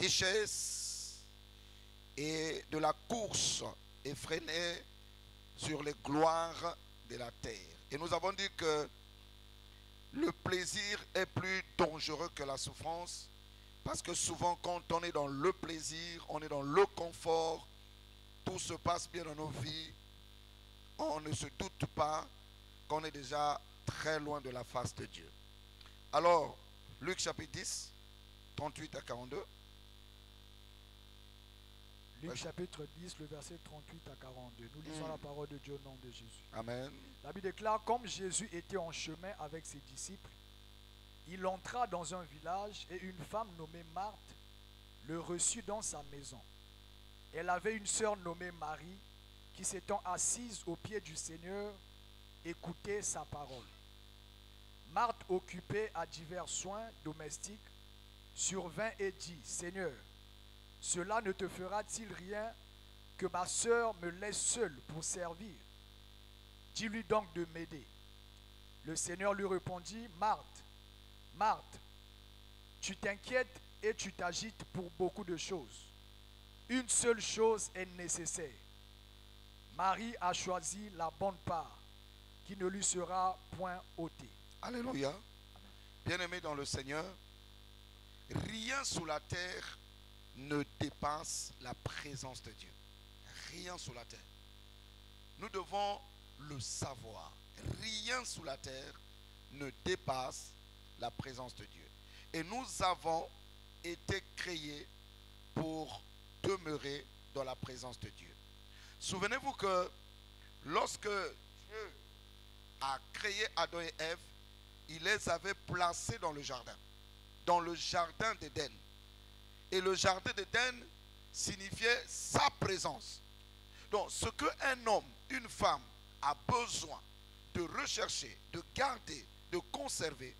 richesses et de la course effrénée sur les gloires de la terre. Et nous avons dit que le plaisir est plus dangereux que la souffrance, parce que souvent quand on est dans le plaisir, on est dans le confort, tout se passe bien dans nos vies, on ne se doute pas qu'on est déjà très loin de la face de Dieu. Alors, Luc chapitre 10, 38 à 42. Luc chapitre 10, le verset 38 à 42. Nous lisons la parole de Dieu au nom de Jésus. Amen. La Bible déclare, comme Jésus était en chemin avec ses disciples, il entra dans un village et une femme nommée Marthe le reçut dans sa maison. Elle avait une sœur nommée Marie qui, s'étant assise aux pieds du Seigneur, écoutait sa parole. Marthe, occupée à divers soins domestiques, survint et dit, Seigneur, cela ne te fera-t-il rien que ma sœur me laisse seule pour servir? Dis-lui donc de m'aider. Le Seigneur lui répondit, Marthe, Marthe, tu t'inquiètes et tu t'agites pour beaucoup de choses. Une seule chose est nécessaire. Marie a choisi la bonne part qui ne lui sera point ôtée. Alléluia. Bien-aimés dans le Seigneur, rien sous la terre ne dépasse la présence de Dieu. Rien sous la terre. Nous devons le savoir. Rien sous la terre ne dépasse la présence de Dieu. Et nous avons été créés pour demeurer dans la présence de Dieu. Souvenez-vous que lorsque Dieu a créé Adam et Ève, il les avait placés dans le jardin d'Éden. Et le jardin d'Éden signifiait sa présence. Donc ce qu'un homme, une femme a besoin de rechercher, de garder, de conserver,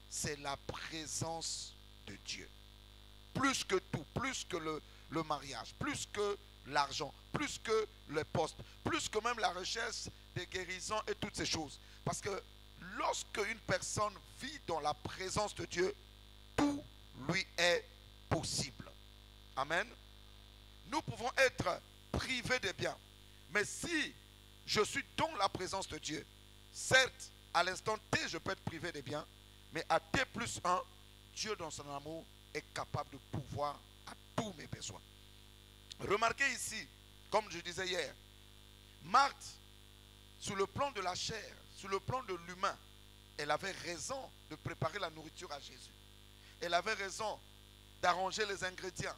c'est la présence de Dieu. Plus que tout, plus que le mariage, plus que l'argent, plus que les postes, plus que même la recherche des guérisons et toutes ces choses. Parce que lorsque une personne vit dans la présence de Dieu, tout lui est possible. Amen. Nous pouvons être privés des biens. Mais si je suis dans la présence de Dieu, certes, à l'instant T, je peux être privé des biens, mais à T plus 1, Dieu dans son amour est capable de pouvoir à tous mes besoins. Remarquez ici, comme je disais hier, Marthe, sur le plan de la chair, sur le plan de l'humain, elle avait raison de préparer la nourriture à Jésus. Elle avait raison d'arranger les ingrédients.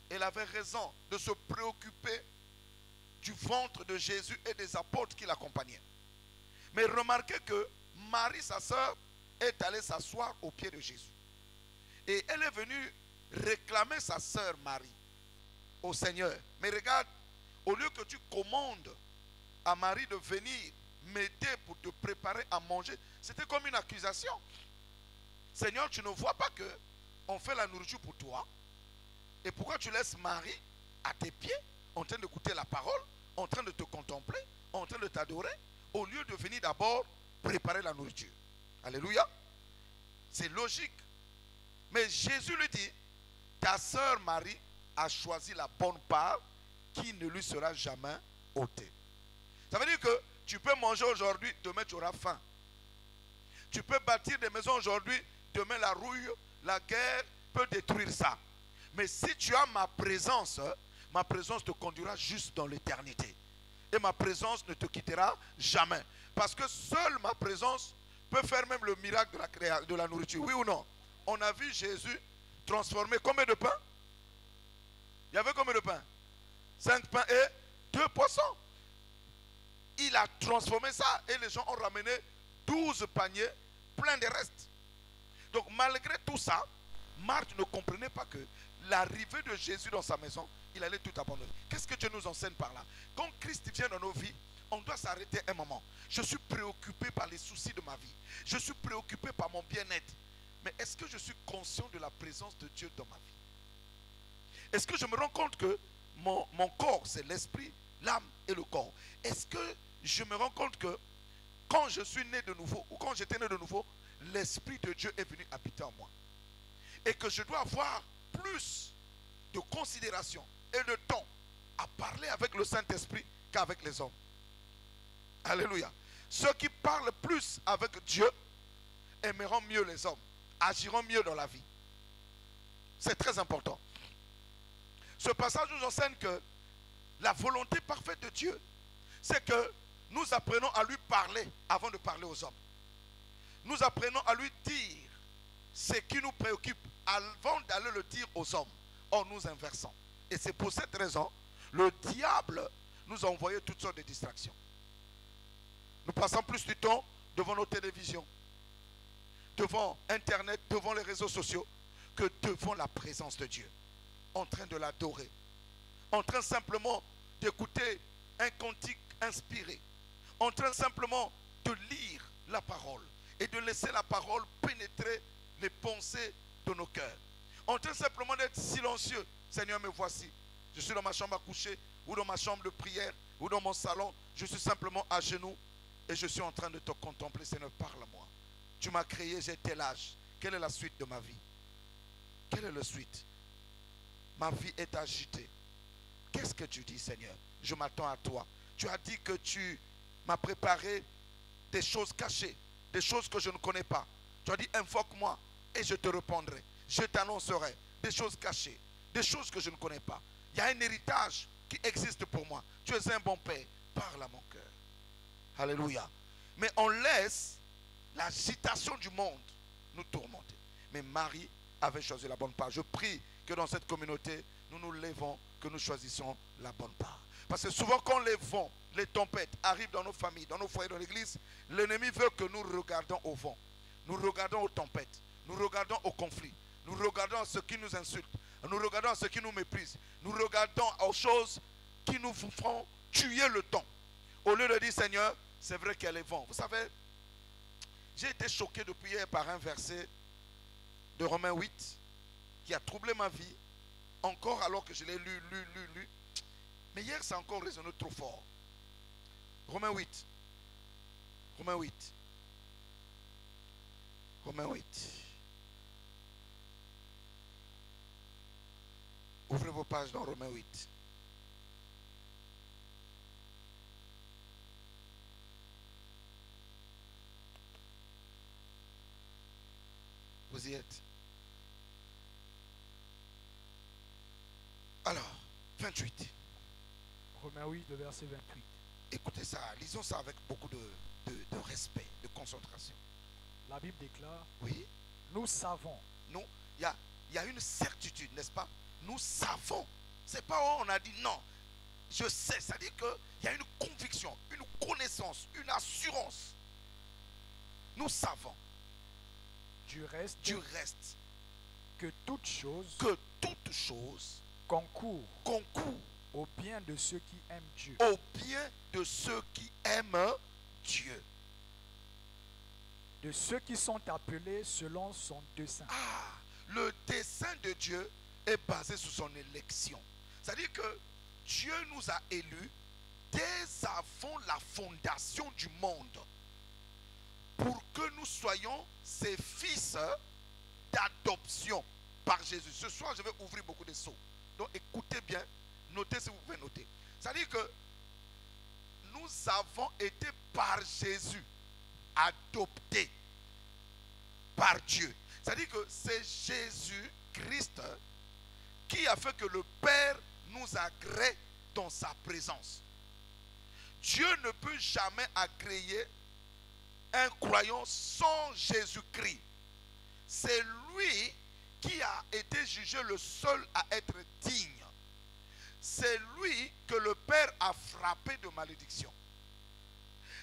Elle avait raison de se préoccuper du ventre de Jésus et des apôtres qui l'accompagnaient. Mais remarquez que Marie, sa sœur, est allée s'asseoir aux pieds de Jésus. Et elle est venue réclamer sa sœur Marie au Seigneur. Mais regarde, au lieu que tu commandes à Marie de venir m'aider pour te préparer à manger, c'était comme une accusation. Seigneur, tu ne vois pas que on fait la nourriture pour toi? Et pourquoi tu laisses Marie à tes pieds, en train d'écouter la parole, en train de te contempler, en train de t'adorer, au lieu de venir d'abord préparer la nourriture? Alléluia. C'est logique. Mais Jésus lui dit, ta sœur Marie a choisi la bonne part qui ne lui sera jamais ôtée. Ça veut dire que tu peux manger aujourd'hui, demain tu auras faim. Tu peux bâtir des maisons aujourd'hui, demain la rouille, la guerre peut détruire ça. Mais si tu as ma présence te conduira juste dans l'éternité. Et ma présence ne te quittera jamais. Parce que seule ma présence peut faire même le miracle de la nourriture. Oui ou non? On a vu Jésus transformer combien de pains? Il y avait combien de pains? 5 pains et 2 poissons. Il a transformé ça et les gens ont ramené 12 paniers pleins de restes. Donc malgré tout ça, Marthe ne comprenait pas que l'arrivée de Jésus dans sa maison, il allait tout abandonner. Qu'est-ce que Dieu nous enseigne par là? Quand Christ vient dans nos vies, on doit s'arrêter un moment. Je suis préoccupé par les soucis de ma vie. Je suis préoccupé par mon bien-être. Mais est-ce que je suis conscient de la présence de Dieu dans ma vie? Est-ce que je me rends compte que mon corps, c'est l'esprit, l'âme et le corps? Est-ce que je me rends compte que quand je suis né de nouveau, ou quand j'étais né de nouveau, l'Esprit de Dieu est venu habiter en moi? Et que je dois avoir plus de considération et de temps à parler avec le Saint-Esprit qu'avec les hommes. Alléluia. Ceux qui parlent plus avec Dieu aimeront mieux les hommes, agiront mieux dans la vie. C'est très important. Ce passage nous enseigne que la volonté parfaite de Dieu, c'est que nous apprenons à lui parler avant de parler aux hommes. Nous apprenons à lui dire ce qui nous préoccupe avant d'aller le dire aux hommes. Or, nous inversons. Et c'est pour cette raison, le diable nous a envoyé toutes sortes de distractions. Nous passons plus du temps devant nos télévisions, devant Internet, devant les réseaux sociaux, que devant la présence de Dieu, en train de l'adorer, en train simplement d'écouter un cantique inspiré, en train simplement de lire la parole et de laisser la parole pénétrer les pensées de nos cœurs, en train simplement d'être silencieux. Seigneur, me voici, je suis dans ma chambre à coucher ou dans ma chambre de prière ou dans mon salon, je suis simplement à genoux et je suis en train de te contempler. Seigneur, parle-moi. Tu m'as créé, j'ai tel âge. Quelle est la suite de ma vie? Quelle est la suite? Ma vie est agitée. Qu'est-ce que tu dis, Seigneur? Je m'attends à toi. Tu as dit que tu m'as préparé des choses cachées, des choses que je ne connais pas. Tu as dit, invoque-moi et je te répondrai. Je t'annoncerai des choses cachées, des choses que je ne connais pas. Il y a un héritage qui existe pour moi. Tu es un bon Père. Parle à mon cœur. Alléluia. Mais on laisse l'agitation du monde nous tourmenter. Mais Marie avait choisi la bonne part. Je prie que dans cette communauté, nous nous lèvons, que nous choisissons la bonne part. Parce que souvent quand les vents, les tempêtes arrivent dans nos familles, dans nos foyers, dans l'église, l'ennemi veut que nous regardions au vent. Nous regardons aux tempêtes. Nous regardons aux conflits. Nous regardons à ceux qui nous insultent. Nous regardons à ceux qui nous méprisent. Nous regardons aux choses qui nous font tuer le temps. Au lieu de dire, Seigneur, c'est vrai qu'il y a les vents. Vous savez, j'ai été choqué depuis hier par un verset de Romains 8 qui a troublé ma vie, encore alors que je l'ai lu. Mais hier, ça a encore résonné trop fort. Romains 8. Romains 8. Romains 8. Ouvrez vos pages dans Romains 8. Vous y êtes? Alors, 28. Romains 8, le verset 28. Écoutez ça, lisons ça avec beaucoup de respect, de concentration. La Bible déclare, Oui, nous savons. nous, il y a une certitude, n'est-ce pas? Nous savons. C'est pas où on a dit non. Je sais, c'est-à-dire qu'il y a une conviction, une connaissance, une assurance. Nous savons. Du reste, que toute chose concourt au bien de ceux qui aiment Dieu. Au bien de ceux qui aiment Dieu. De ceux qui sont appelés selon son dessein. Ah, le dessein de Dieu est basé sur son élection. C'est-à-dire que Dieu nous a élus dès avant la fondation du monde pour que nous soyons ses fils d'adoption par Jésus. Ce soir, je vais ouvrir beaucoup de sceaux. Donc écoutez bien, notez si vous pouvez noter. C'est-à-dire que nous avons été par Jésus adoptés par Dieu. C'est-à-dire que c'est Jésus-Christ qui a fait que le Père nous agrée dans sa présence. Dieu ne peut jamais agréer un croyant sans Jésus-Christ. C'est lui qui a été jugé le seul à être digne. C'est lui que le Père a frappé de malédiction.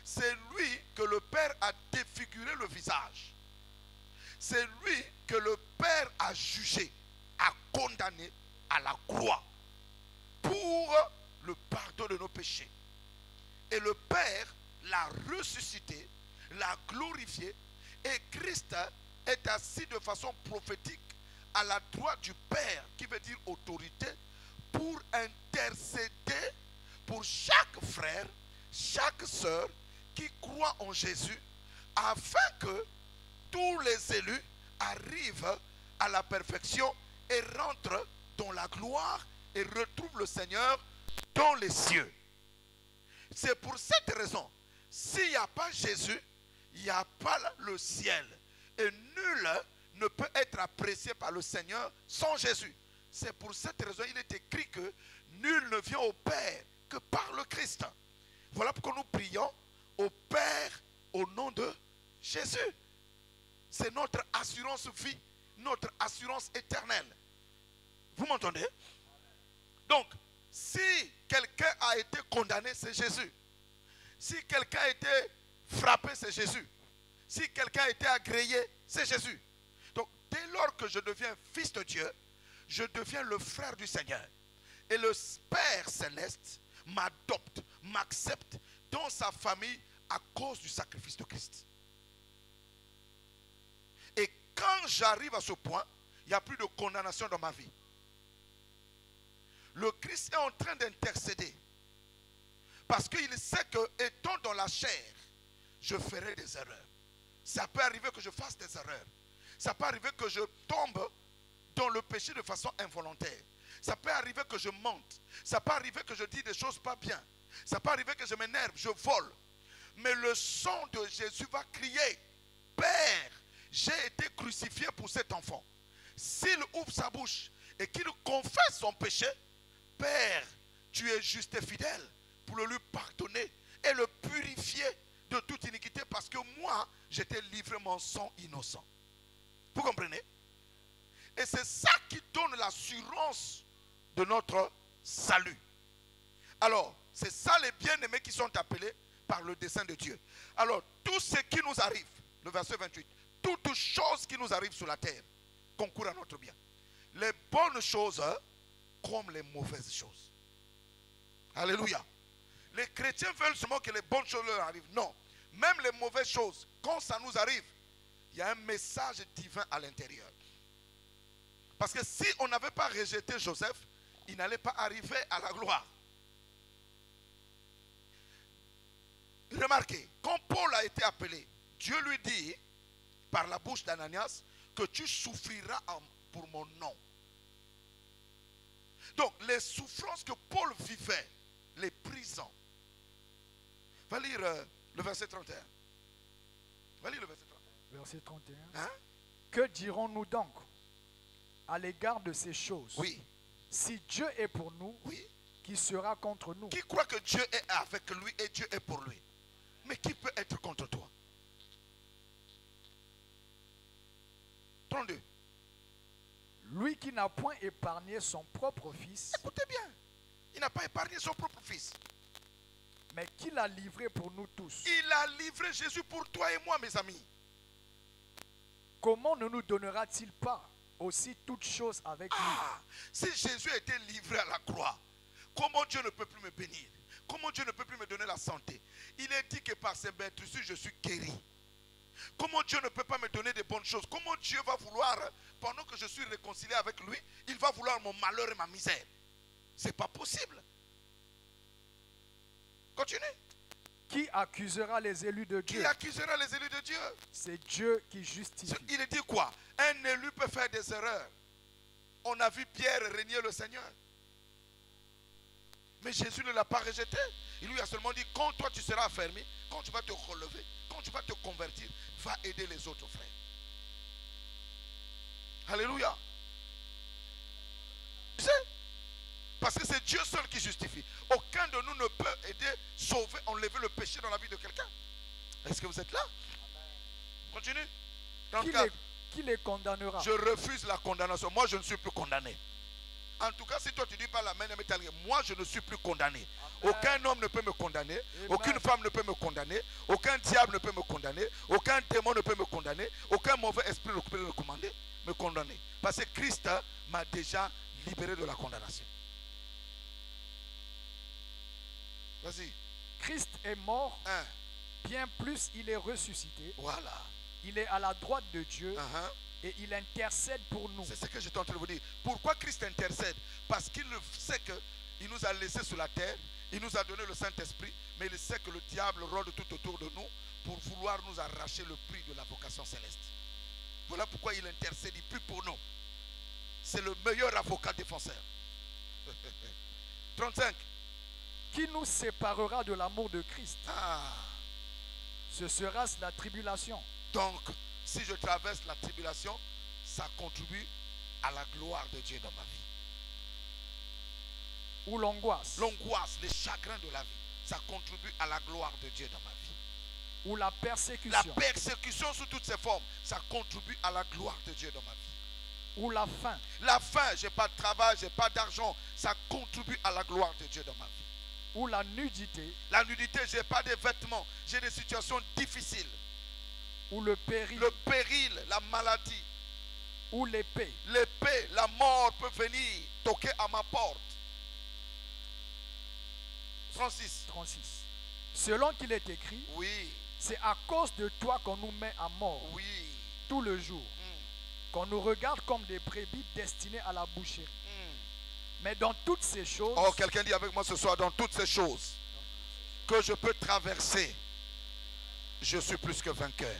C'est lui que le Père a défiguré le visage. C'est lui que le Père a jugé, a condamné à la croix pour le pardon de nos péchés. Et le Père l'a ressuscité, l'a glorifié, et Christ est assis de façon prophétique à la droite du Père, qui veut dire autorité, pour intercéder pour chaque frère, chaque sœur qui croit en Jésus, afin que tous les élus arrivent à la perfection et rentrent dans la gloire et retrouvent le Seigneur dans les cieux. C'est pour cette raison, s'il n'y a pas Jésus, il n'y a pas le ciel. Et nul ne peut être apprécié par le Seigneur sans Jésus. C'est pour cette raison il est écrit que nul ne vient au Père que par le Christ. Voilà pourquoi nous prions au Père au nom de Jésus. C'est notre assurance vie, notre assurance éternelle. Vous m'entendez? Donc, si quelqu'un a été condamné, c'est Jésus. Si quelqu'un a été frappé, c'est Jésus. Si quelqu'un a été agréé, c'est Jésus. Donc, dès lors que je deviens fils de Dieu, je deviens le frère du Seigneur. Et le Père céleste m'adopte, m'accepte dans sa famille à cause du sacrifice de Christ. Et quand j'arrive à ce point, il n'y a plus de condamnation dans ma vie. Le Christ est en train d'intercéder. Parce qu'il sait que, étant dans la chair, je ferai des erreurs. Ça peut arriver que je fasse des erreurs. Ça peut arriver que je tombe dans le péché de façon involontaire. Ça peut arriver que je mente. Ça peut arriver que je dis des choses pas bien. Ça peut arriver que je m'énerve, je vole. Mais le sang de Jésus va crier: Père, j'ai été crucifié pour cet enfant. S'il ouvre sa bouche et qu'il confesse son péché, Père, tu es juste et fidèle pour le lui pardonner et le purifier de toute iniquité, parce que moi, j'étais livré mon sang innocent. Vous comprenez? Et c'est ça qui donne l'assurance de notre salut. Alors, c'est ça les bien-aimés qui sont appelés par le dessein de Dieu. Alors, tout ce qui nous arrive, le verset 28, toutes choses qui nous arrivent sur la terre concourent à notre bien. Les bonnes choses comme les mauvaises choses. Alléluia. Les chrétiens veulent seulement que les bonnes choses leur arrivent. Non. Même les mauvaises choses, quand ça nous arrive, il y a un message divin à l'intérieur. Parce que si on n'avait pas rejeté Joseph, il n'allait pas arriver à la gloire. Remarquez, quand Paul a été appelé, Dieu lui dit, par la bouche d'Ananias, que tu souffriras pour mon nom. Donc, les souffrances que Paul vivait, les prisons. Va lire le verset 31. Va lire le verset 31. Verset 31. Hein? Que dirons-nous donc à l'égard de ces choses? Oui. Si Dieu est pour nous, Oui. qui sera contre nous? Qui croit que Dieu est avec lui et Dieu est pour lui? Mais qui peut être contre toi? 32. Lui qui n'a point épargné son propre fils, Écoutez bien. Il n'a pas épargné son propre fils. mais qui l'a livré pour nous tous. Il a livré Jésus pour toi et moi, mes amis. Comment ne nous donnera-t-il pas aussi toutes choses avec lui? Si Jésus a été livré à la croix, comment Dieu ne peut plus me bénir? Comment Dieu ne peut plus me donner la santé? Il est dit que par ses meurtrissures, je suis guéri. Comment Dieu ne peut pas me donner de bonnes choses? Comment Dieu va vouloir, pendant que je suis réconcilié avec lui, il va vouloir mon malheur et ma misère? C'est pas possible. Continue. Qui accusera les élus de Dieu? Qui accusera les élus de Dieu? C'est Dieu qui justifie. Il dit quoi? Un élu peut faire des erreurs. On a vu Pierre régner le Seigneur. Mais Jésus ne l'a pas rejeté. Il lui a seulement dit, quand toi tu seras affermi, quand tu vas te relever, quand tu vas te convertir, va aider les autres frères. Alléluia. Tu sais? Parce que c'est Dieu seul qui justifie. Aucun de nous ne peut aider, sauver, enlever le péché dans la vie de quelqu'un. Est-ce que vous êtes là? Continue. 34. Qui les condamnera? Je refuse la condamnation. Moi, je ne suis plus condamné. En tout cas, si toi tu dis pas la main, moi je ne suis plus condamné. Amen. Aucun homme ne peut me condamner. Amen. Aucune femme ne peut me condamner. Aucun diable ne peut me condamner. Aucun démon ne peut me condamner. Aucun mauvais esprit ne peut me condamner. Parce que Christ m'a déjà libéré de la condamnation. Vas-y. Christ est mort. Bien plus, il est ressuscité. Voilà. Il est à la droite de Dieu. Et il intercède pour nous. C'est ce que j'étais en train de vous dire. Pourquoi Christ intercède? Parce qu'il sait qu'il nous a laissés sur la terre. Il nous a donné le Saint-Esprit. Mais il sait que le diable rôde tout autour de nous pour vouloir nous arracher le prix de la vocation céleste. Voilà pourquoi il intercède. Il prie pour nous. c'est le meilleur avocat défenseur. 35. Qui nous séparera de l'amour de Christ? Ah. Ce sera la tribulation. Donc, si je traverse la tribulation, ça contribue à la gloire de Dieu dans ma vie. Ou l'angoisse. L'angoisse, les chagrins de la vie, ça contribue à la gloire de Dieu dans ma vie. Ou la La persécution. persécution sous toutes ses formes, ça contribue à la gloire de Dieu dans ma vie. Ou la faim. La faim, j'ai pas de travail, j'ai pas d'argent, ça contribue à la gloire de Dieu dans ma vie. Ou la nudité. La nudité, j'ai pas de vêtements, j'ai des situations difficiles. Ou le péril. Le péril, la maladie, Ou l'épée. l'épée, la mort peut venir toquer à ma porte. 36. 36. Selon qu'il est écrit, Oui, c'est à cause de toi qu'on nous met à mort oui. tout le jour, qu'on nous regarde comme des brebis destinées à la boucherie. Mais dans toutes ces choses, Oh, quelqu'un dit avec moi ce soir, dans toutes ces choses que je peux traverser, je suis plus que vainqueur.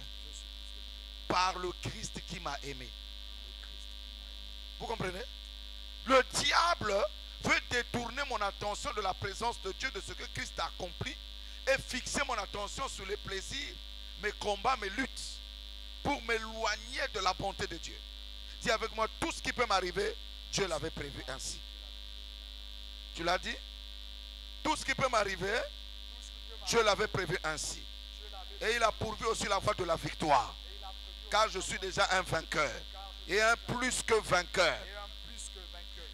Par le Christ qui m'a aimé. Vous comprenez? Le diable veut détourner mon attention de la présence de Dieu, de ce que Christ a accompli, et fixer mon attention sur les plaisirs, mes combats, mes luttes, pour m'éloigner de la bonté de Dieu. Dis avec moi, tout ce qui peut m'arriver, Dieu l'avait prévu ainsi. Tu l'as dit? Tout ce qui peut m'arriver, Dieu l'avait prévu ainsi. Et il a pourvu aussi la voie de la victoire. Car je suis déjà un vainqueur. Et un plus que vainqueur.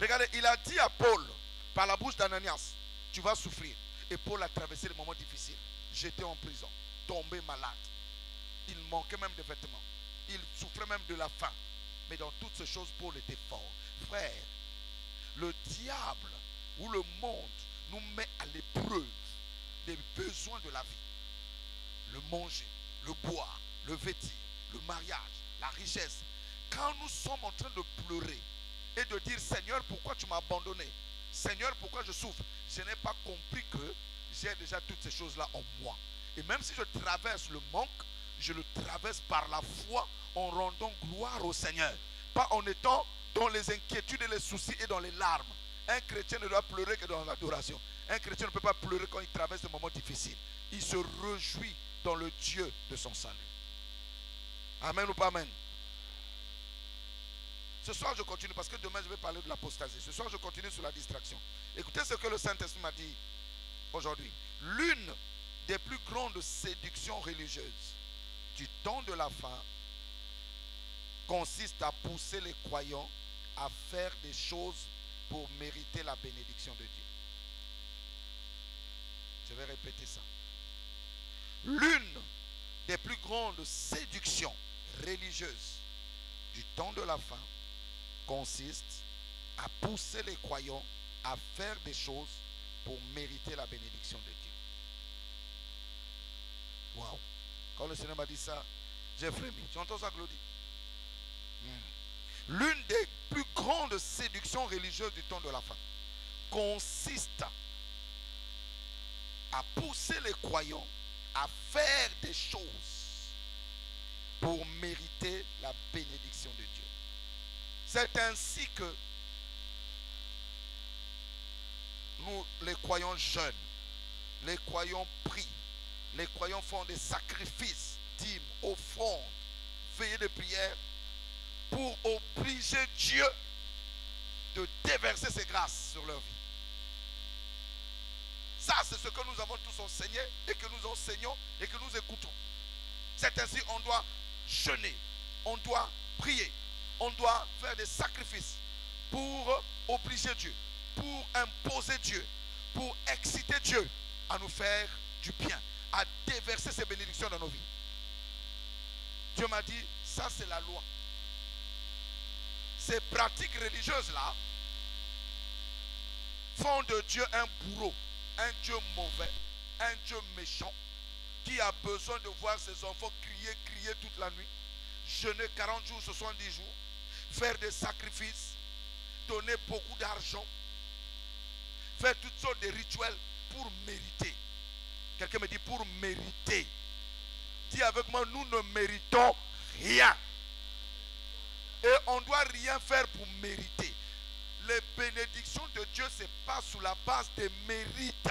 Regardez, il a dit à Paul, par la bouche d'Ananias, tu vas souffrir. Et Paul a traversé des moments difficiles. J'étais en prison, tombé malade. Il manquait même de vêtements. Il souffrait même de la faim. Mais dans toutes ces choses, Paul était fort. Frère, le diable ou le monde nous met à l'épreuve des besoins de la vie. Le manger, le boire, le vêtir, le mariage, la richesse. Quand nous sommes en train de pleurer et de dire, Seigneur, pourquoi tu m'as abandonné? Seigneur, pourquoi je souffre? Je n'ai pas compris que j'ai déjà toutes ces choses-là en moi. Et même si je traverse le manque, je le traverse par la foi en rendant gloire au Seigneur. Pas en étant dans les inquiétudes et les soucis et dans les larmes. Un chrétien ne doit pleurer que dans l'adoration. Un chrétien ne peut pas pleurer quand il traverse des moments difficiles. Il se réjouit dans le Dieu de son salut. Amen ou pas amen? Ce soir je continue parce que demain je vais parler de l'apostasie. Ce soir je continue sur la distraction. Écoutez ce que le Saint-Esprit m'a dit aujourd'hui. L'une des plus grandes séductions religieuses du temps de la fin consiste à pousser les croyants à faire des choses pour mériter la bénédiction de Dieu. Je vais répéter ça. L'une des plus grandes séductions religieuses du temps de la fin consiste à pousser les croyants à faire des choses pour mériter la bénédiction de Dieu. Waouh! Quand le Seigneur m'a dit ça, j'ai frémi. Tu entends ça, Claudie? L'une des plus grandes séductions religieuses du temps de la fin consiste à pousser les croyants à faire des choses pour mériter la bénédiction de Dieu. C'est ainsi que nous, les croyants jeûnent, les croyants prient, les croyants font des sacrifices, dîmes, offrandes, veillées de prière, pour obliger Dieu de déverser ses grâces sur leur vie. Ça, c'est ce que nous avons tous enseigné et que nous enseignons et que nous écoutons. C'est ainsi qu'on doit jeûner, on doit prier, on doit faire des sacrifices pour obliger Dieu, pour imposer Dieu, pour exciter Dieu à nous faire du bien, à déverser ses bénédictions dans nos vies. Dieu m'a dit, ça c'est la loi. Ces pratiques religieuses-là font de Dieu un bourreau, un Dieu mauvais, un Dieu méchant, qui a besoin de voir ses enfants crier toute la nuit, jeûner 40 jours, 70 jours, faire des sacrifices, donner beaucoup d'argent, faire toutes sortes de rituels pour mériter. Quelqu'un me dit pour mériter. Dis avec moi, nous ne méritons rien. Et on ne doit rien faire pour mériter. Les bénédictions de Dieu, ce n'est pas sous la base des mérites.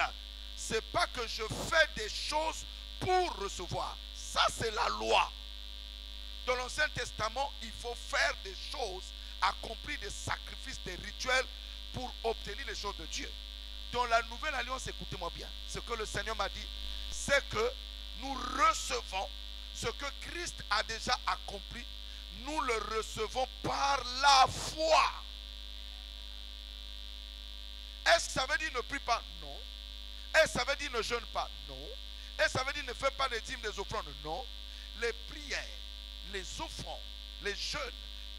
Ce n'est pas que je fais des choses pour recevoir. Ça, c'est la loi. Dans l'Ancien Testament, il faut faire des choses, accomplir des sacrifices, des rituels pour obtenir les choses de Dieu. Dans la Nouvelle Alliance, écoutez-moi bien, ce que le Seigneur m'a dit, c'est que nous recevons ce que Christ a déjà accompli. Nous le recevons par la foi. Est-ce que ça veut dire ne prie pas? Non. Est-ce que ça veut dire ne jeûne pas? Non. Est-ce que ça veut dire ne fais pas des dîmes, des offrandes? Non. Les prières, les offrandes, les jeûnes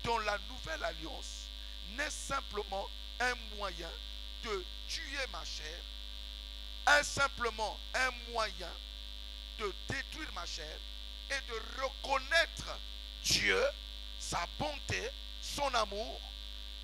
dans la Nouvelle Alliance n'est simplement un moyen de tuer ma chair, simplement un moyen de détruire ma chair et de reconnaître Dieu, sa bonté, son amour,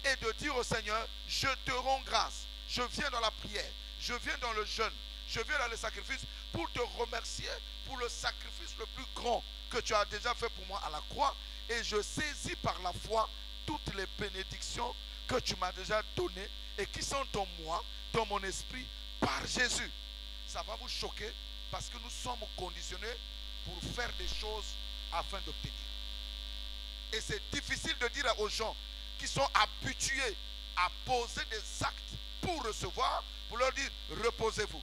et de dire au Seigneur, je te rends grâce, je viens dans la prière, je viens dans le jeûne, je viens dans le sacrifice pour te remercier pour le sacrifice le plus grand que tu as déjà fait pour moi à la croix, et je saisis par la foi toutes les bénédictions que tu m'as déjà données et qui sont en moi, dans mon esprit, par Jésus. Ça va vous choquer parce que nous sommes conditionnés pour faire des choses afin d'obtenir. Et c'est difficile de dire aux gens qui sont habitués à poser des actes pour recevoir, pour leur dire reposez-vous.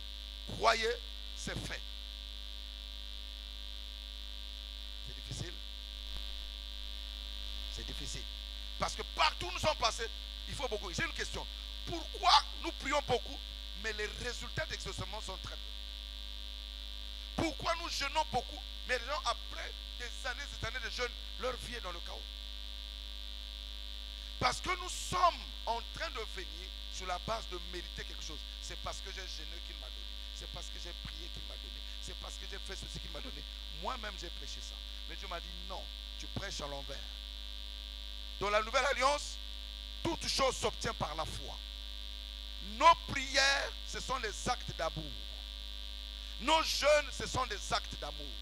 Croyez, c'est fait. C'est difficile. C'est difficile. Parce que partout où nous sommes passés, il faut beaucoup. J'ai une question. Pourquoi nous prions beaucoup, mais les résultats d'exaucement sont très peu? Pourquoi nous jeûnons beaucoup, mais les gens, après des années de jeûne, leur vie est dans le chaos? Parce que nous sommes en train de venir sur la base de mériter quelque chose. C'est parce que j'ai jeûné qu'il m'a donné. C'est parce que j'ai prié qu'il m'a donné. C'est parce que j'ai fait ceci qu'il m'a donné. Moi-même, j'ai prêché ça. Mais Dieu m'a dit non, tu prêches à l'envers. Dans la Nouvelle Alliance, toute chose s'obtient par la foi. Nos prières, ce sont les actes d'amour. Nos jeûnes, ce sont des actes d'amour.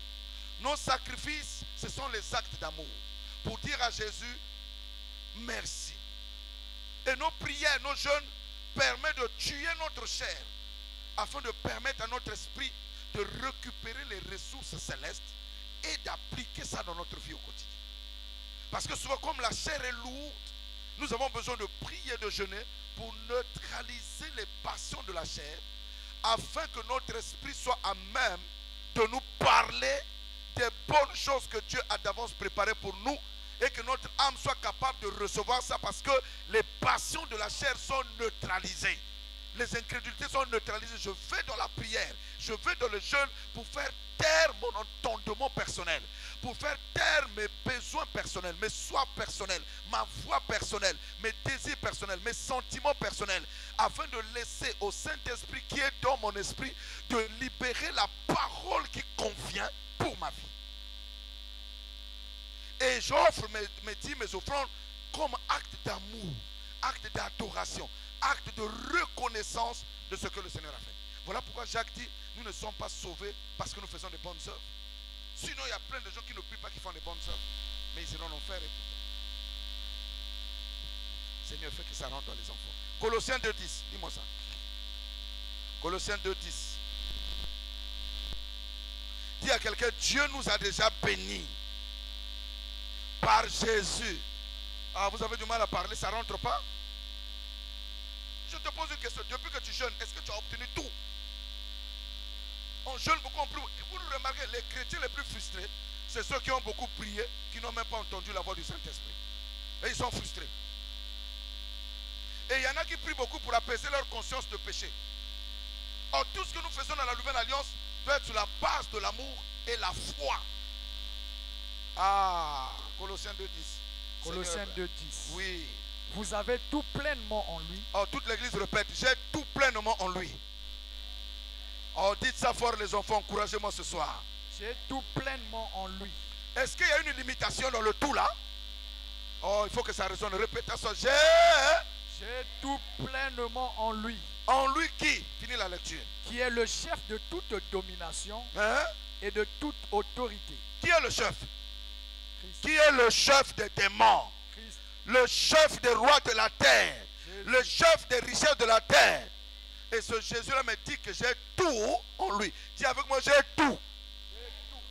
Nos sacrifices, ce sont les actes d'amour. Pour dire à Jésus, merci. Et nos prières, nos jeûnes permettent de tuer notre chair afin de permettre à notre esprit de récupérer les ressources célestes et d'appliquer ça dans notre vie au quotidien. Parce que souvent, comme la chair est lourde, nous avons besoin de prier et de jeûner pour neutraliser les passions de la chair afin que notre esprit soit à même de nous parler des bonnes choses que Dieu a d'avance préparées pour nous et que notre âme soit capable de recevoir ça parce que les passions de la chair sont neutralisées. Les incrédulités sont neutralisées. Je vais dans la prière, je vais dans le jeûne pour faire taire mon entendement personnel, pour faire taire mes besoins personnels, mes soifs personnels, ma voix personnelle, mes désirs personnels, mes sentiments personnels, afin de laisser au Saint-Esprit qui est dans mon esprit de libérer la parole qui convient pour ma vie. Et j'offre mes dîmes, mes offrandes comme acte d'amour, acte d'adoration, acte de reconnaissance de ce que le Seigneur a fait. Voilà pourquoi Jacques dit, nous ne sommes pas sauvés parce que nous faisons des bonnes œuvres. Sinon, il y a plein de gens qui ne prient pas, qui font des bonnes œuvres. Mais ils iront en enfer et pourtant. Seigneur, fait que ça rentre dans les enfants. Colossiens 2.10, dis-moi ça. Colossiens 2.10. Dis à quelqu'un, Dieu nous a déjà bénis par Jésus. Ah, vous avez du mal à parler, ça ne rentre pas? Je te pose une question. Depuis que tu jeûnes, est-ce que tu as obtenu tout? On jeûne beaucoup en plus. Vous remarquez, les chrétiens les plus frustrés, c'est ceux qui ont beaucoup prié, qui n'ont même pas entendu la voix du Saint-Esprit. Et ils sont frustrés. Et il y en a qui prient beaucoup pour apaiser leur conscience de péché. Or, tout ce que nous faisons dans la Nouvelle Alliance doit être sur la base de l'amour et la foi. Ah, Colossiens 2.10. Colossiens 2.10. Oui. Vous avez tout pleinement en lui. Oh, toute l'église répète, j'ai tout pleinement en lui. Oh, dites ça fort les enfants, encouragez-moi ce soir. J'ai tout pleinement en lui. Est-ce qu'il y a une limitation dans le tout là? Oh, il faut que ça résonne. Répétez ça. J'ai tout pleinement en lui. En lui qui? Finis la lecture. Qui est le chef de toute domination et de toute autorité. Qui est le chef? Christ. Qui est le chef des démons? Christ. le chef des rois de la terre, le chef des richesses de la terre. Et ce Jésus-là me dit que j'ai tout en lui. Dis avec moi, j'ai tout.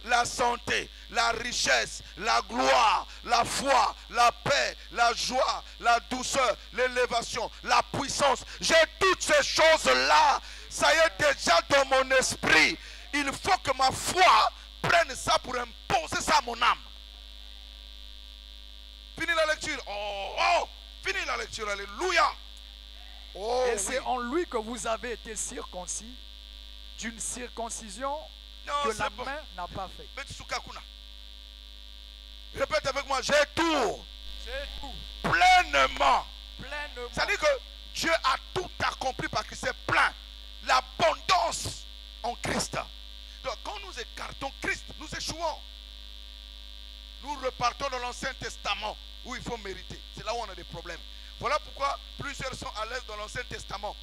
La santé, la richesse, la gloire, la foi, la paix, la joie, la douceur, l'élévation, la puissance. J'ai toutes ces choses-là. Ça y est déjà dans mon esprit. Il faut que ma foi prenne ça pour imposer ça à mon âme. Fini la lecture. Oh, fini la lecture. Alléluia. Oh, et c'est en lui que vous avez été circoncis d'une circoncision que la main n'a pas fait. Répète avec moi, j'ai tout. J'ai tout. Pleinement. Pleinement. C'est-à-dire que Dieu a tout accompli parce que c'est plein. L'abondance en Christ. Donc quand nous écartons Christ, nous échouons. Nous repartons dans l'Ancien Testament où il faut mériter. C'est là où on a des problèmes. Voilà pourquoi plusieurs sont à l'aise dans l'Ancien Testament.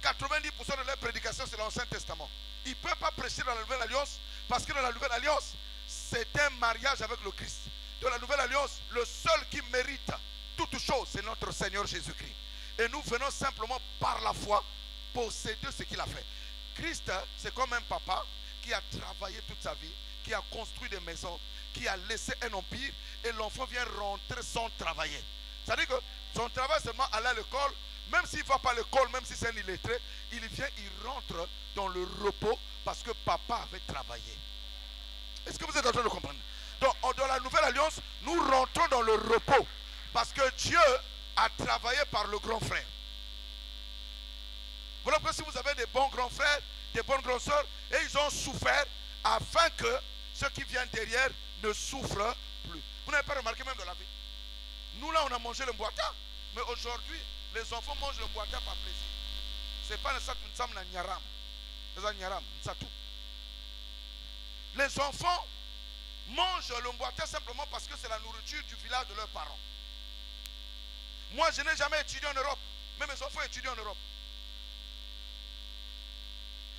90% de leurs prédications, c'est l'Ancien Testament. Ils ne peuvent pas prêcher dans la Nouvelle Alliance parce que dans la Nouvelle Alliance, c'est un mariage avec le Christ. Dans la Nouvelle Alliance, le seul qui mérite toute chose, c'est notre Seigneur Jésus-Christ. Et nous venons simplement par la foi posséder ce qu'il a fait. Christ, c'est comme un papa qui a travaillé toute sa vie, qui a construit des maisons, qui a laissé un empire, et l'enfant vient rentrer sans travailler. C'est-à-dire que son travail c'est seulement aller à l'école, même s'il ne va pas à l'école, même si c'est un illettré, il vient, il rentre dans le repos parce que papa avait travaillé. Est-ce que vous êtes en train de comprendre? Donc dans la Nouvelle Alliance, nous rentrons dans le repos parce que Dieu a travaillé par le grand frère. Voilà pourquoi si vous avez des bons grands frères, des bonnes grandes sœurs, et ils ont souffert afin que ceux qui viennent derrière ne souffrent plus. Vous n'avez pas remarqué même dans la vie? Nous là on a mangé le mboita, mais aujourd'hui les enfants mangent le mboita par plaisir. C'est pas ça que nous sommes dans Nyaram. Les enfants mangent le mboita simplement parce que c'est la nourriture du village de leurs parents. Moi je n'ai jamais étudié en Europe, mais mes enfants étudient en Europe.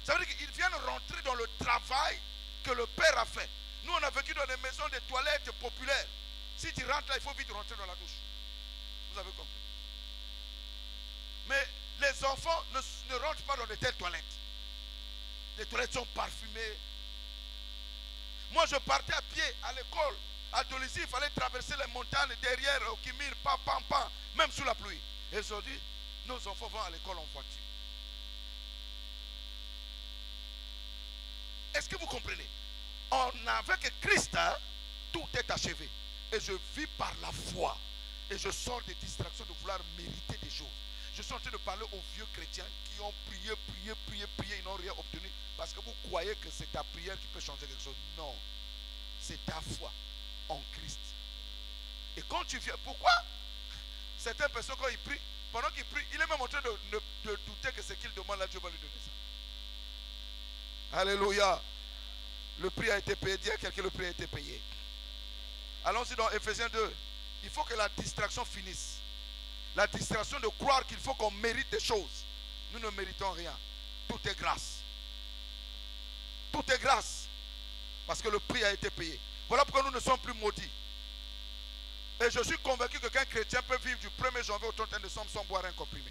Ça veut dire qu'ils viennent rentrer dans le travail que le père a fait. Nous on a vécu dans des maisons de toilettes populaires. Si tu rentres là, il faut vite rentrer dans la douche. Vous avez compris? Mais les enfants ne rentrent pas dans de telles toilettes. Les toilettes sont parfumées. Moi, je partais à pied à l'école. À Dolisie, il fallait traverser les montagnes derrière au Kimir, même sous la pluie. Et aujourd'hui, nos enfants vont à l'école en voiture. Est-ce que vous comprenez? Avec Christ, tout est achevé. Et je vis par la foi. Et je sors des distractions de vouloir mériter des choses. Je suis en train de parler aux vieux chrétiens qui ont prié, ils n'ont rien obtenu. Parce que vous croyez que c'est ta prière qui peut changer quelque chose. Non. C'est ta foi en Christ. Et quand tu viens, pourquoi certaines personnes quand ils prient, pendant qu'ils prient, il est même en train de douter que ce qu'il demande là, Dieu va lui donner ça. Alléluia. Le prix a été payé. Dis à quelqu'un, le prix a été payé. Allons-y dans Ephésiens 2. Il faut que la distraction finisse. La distraction de croire qu'il faut qu'on mérite des choses. Nous ne méritons rien. Tout est grâce. Tout est grâce. Parce que le prix a été payé. Voilà pourquoi nous ne sommes plus maudits. Et je suis convaincu que qu'un chrétien peut vivre du 1er janvier au 31 décembre sans boire un comprimé.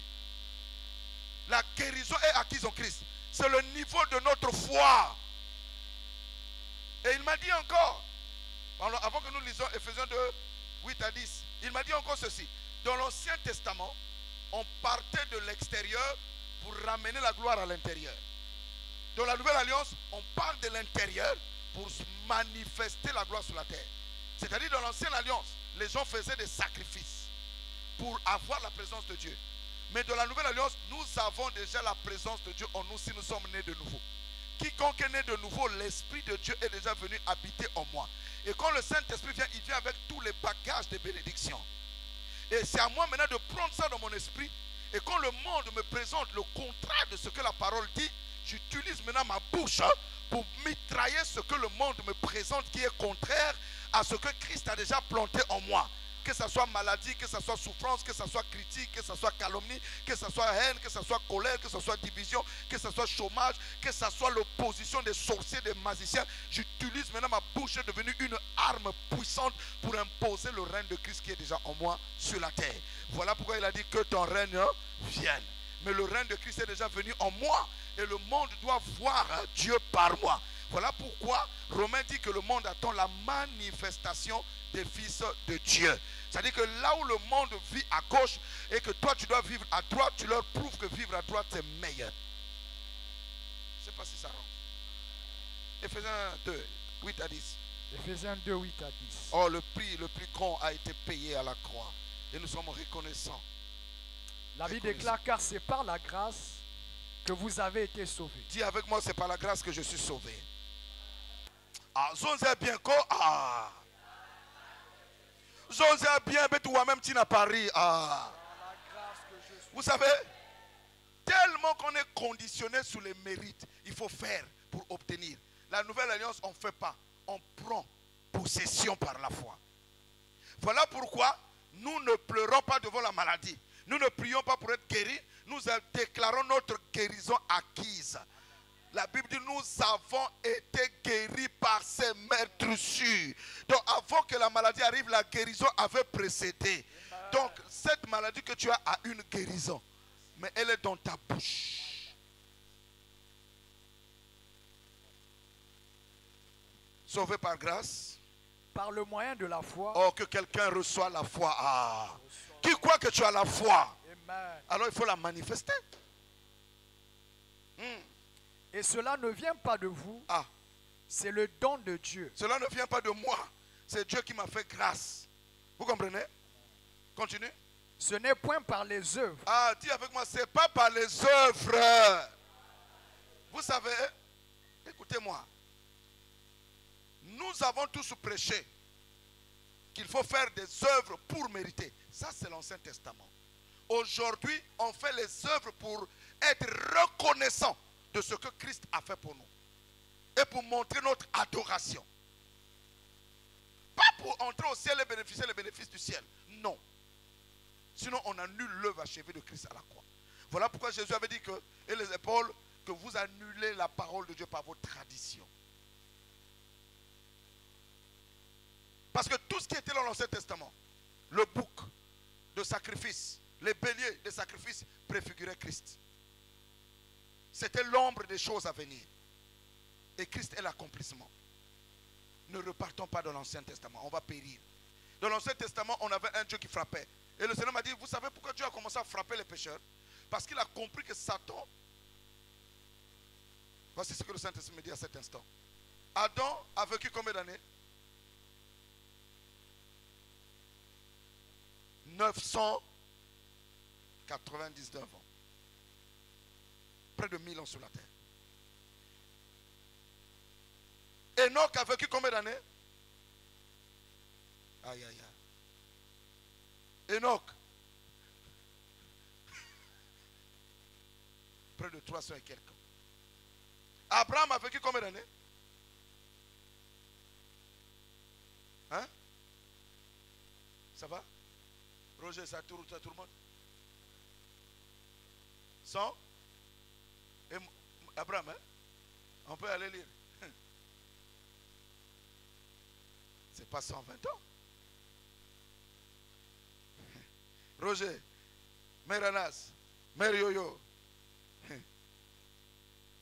La guérison est acquise en Christ. C'est le niveau de notre foi. Et il m'a dit encore, avant que nous lisions Ephésiens 2, 8 à 10, il m'a dit encore ceci. Dans l'Ancien Testament, on partait de l'extérieur pour ramener la gloire à l'intérieur. Dans la Nouvelle Alliance, on part de l'intérieur pour manifester la gloire sur la terre. C'est-à-dire dans l'Ancienne Alliance, les gens faisaient des sacrifices pour avoir la présence de Dieu. Mais dans la Nouvelle Alliance, nous avons déjà la présence de Dieu en nous si nous sommes nés de nouveau. Quiconque est né de nouveau, l'Esprit de Dieu est déjà venu habiter en moi. Et quand le Saint-Esprit vient, il vient avec tous les bagages de bénédiction. Et c'est à moi maintenant de prendre ça dans mon esprit. Et quand le monde me présente le contraire de ce que la parole dit, j'utilise maintenant ma bouche pour mitrailler ce que le monde me présente qui est contraire à ce que Christ a déjà planté en moi. que ce soit maladie, que ce soit souffrance, que ce soit critique, que ce soit calomnie, que ce soit haine, que ce soit colère, que ce soit division, que ce soit chômage, que ce soit l'opposition des sorciers, des magiciens. J'utilise maintenant ma bouche, est devenue une arme puissante pour imposer le règne de Christ qui est déjà en moi sur la terre. Voilà pourquoi il a dit que ton règne vienne. Mais le règne de Christ est déjà venu en moi et le monde doit voir Dieu par moi. Voilà pourquoi Romain dit que le monde attend la manifestation des fils de Dieu. C'est-à-dire que là où le monde vit à gauche et que toi tu dois vivre à droite, tu leur prouves que vivre à droite c'est meilleur. Je ne sais pas si ça rentre. Éphésiens 2, 8 à 10. Éphésiens 2, 8 à 10. Oh, le prix le plus grand a été payé à la croix. Et nous sommes reconnaissants. La Bible déclare, car c'est par la grâce que vous avez été sauvés. Dis avec moi, c'est par la grâce que je suis sauvé. Ah, zonze bien ko ah. Zonze bien bet toi-même tu n'as pas ri ah. Vous savez, tellement qu'on est conditionné sous les mérites, il faut faire pour obtenir. La nouvelle alliance, on ne fait pas. On prend possession par la foi. Voilà pourquoi nous ne pleurons pas devant la maladie. Nous ne prions pas pour être guéris. Nous déclarons notre guérison acquise. La Bible dit nous avons été guéris par ses meurtrissures. Donc avant que la maladie arrive, la guérison avait précédé. Donc cette maladie que tu as a une guérison. Mais elle est dans ta bouche. Sauvé par grâce. Par le moyen de la foi. Oh, que quelqu'un reçoit la foi. Ah. Qui croit que tu as la foi? Amen. Alors il faut la manifester. Et cela ne vient pas de vous. Ah. C'est le don de Dieu. Cela ne vient pas de moi. C'est Dieu qui m'a fait grâce. Vous comprenez? Continue. Ce n'est point par les œuvres. Ah, dis avec moi, c'est pas par les œuvres. Vous savez, écoutez-moi. Nous avons tous prêché qu'il faut faire des œuvres pour mériter. Ça, c'est l'Ancien Testament. Aujourd'hui, on fait les œuvres pour être reconnaissant de ce que Christ a fait pour nous. Et pour montrer notre adoration. Pas pour entrer au ciel et bénéficier les bénéfices du ciel. Non. Sinon, on annule l'œuvre achevée de Christ à la croix. Voilà pourquoi Jésus avait dit que, et les épaules, que vous annulez la parole de Dieu par vos traditions. Parce que tout ce qui était dans l'Ancien Testament, le bouc de sacrifice, les béliers de sacrifice préfiguraient Christ. C'était l'ombre des choses à venir. Et Christ est l'accomplissement. Ne repartons pas dans l'Ancien Testament, on va périr. Dans l'Ancien Testament, on avait un Dieu qui frappait. Et le Seigneur m'a dit, vous savez pourquoi Dieu a commencé à frapper les pécheurs? Parce qu'il a compris que Satan... Voici ce que le Saint-Esprit me dit à cet instant. Adam a vécu combien d'années? 999 ans. Près de 1000 ans sur la terre. Enoch a vécu combien d'années? Aïe, aïe, aïe. Enoch. Près de 300 et quelques. Abraham a vécu combien d'années? Hein? Ça va? Roger, ça tourne, tout le monde? 100? Et Abraham, hein? On peut aller lire. C'est pas 120 ans. Roger, Mère Anas, Mère Yoyo,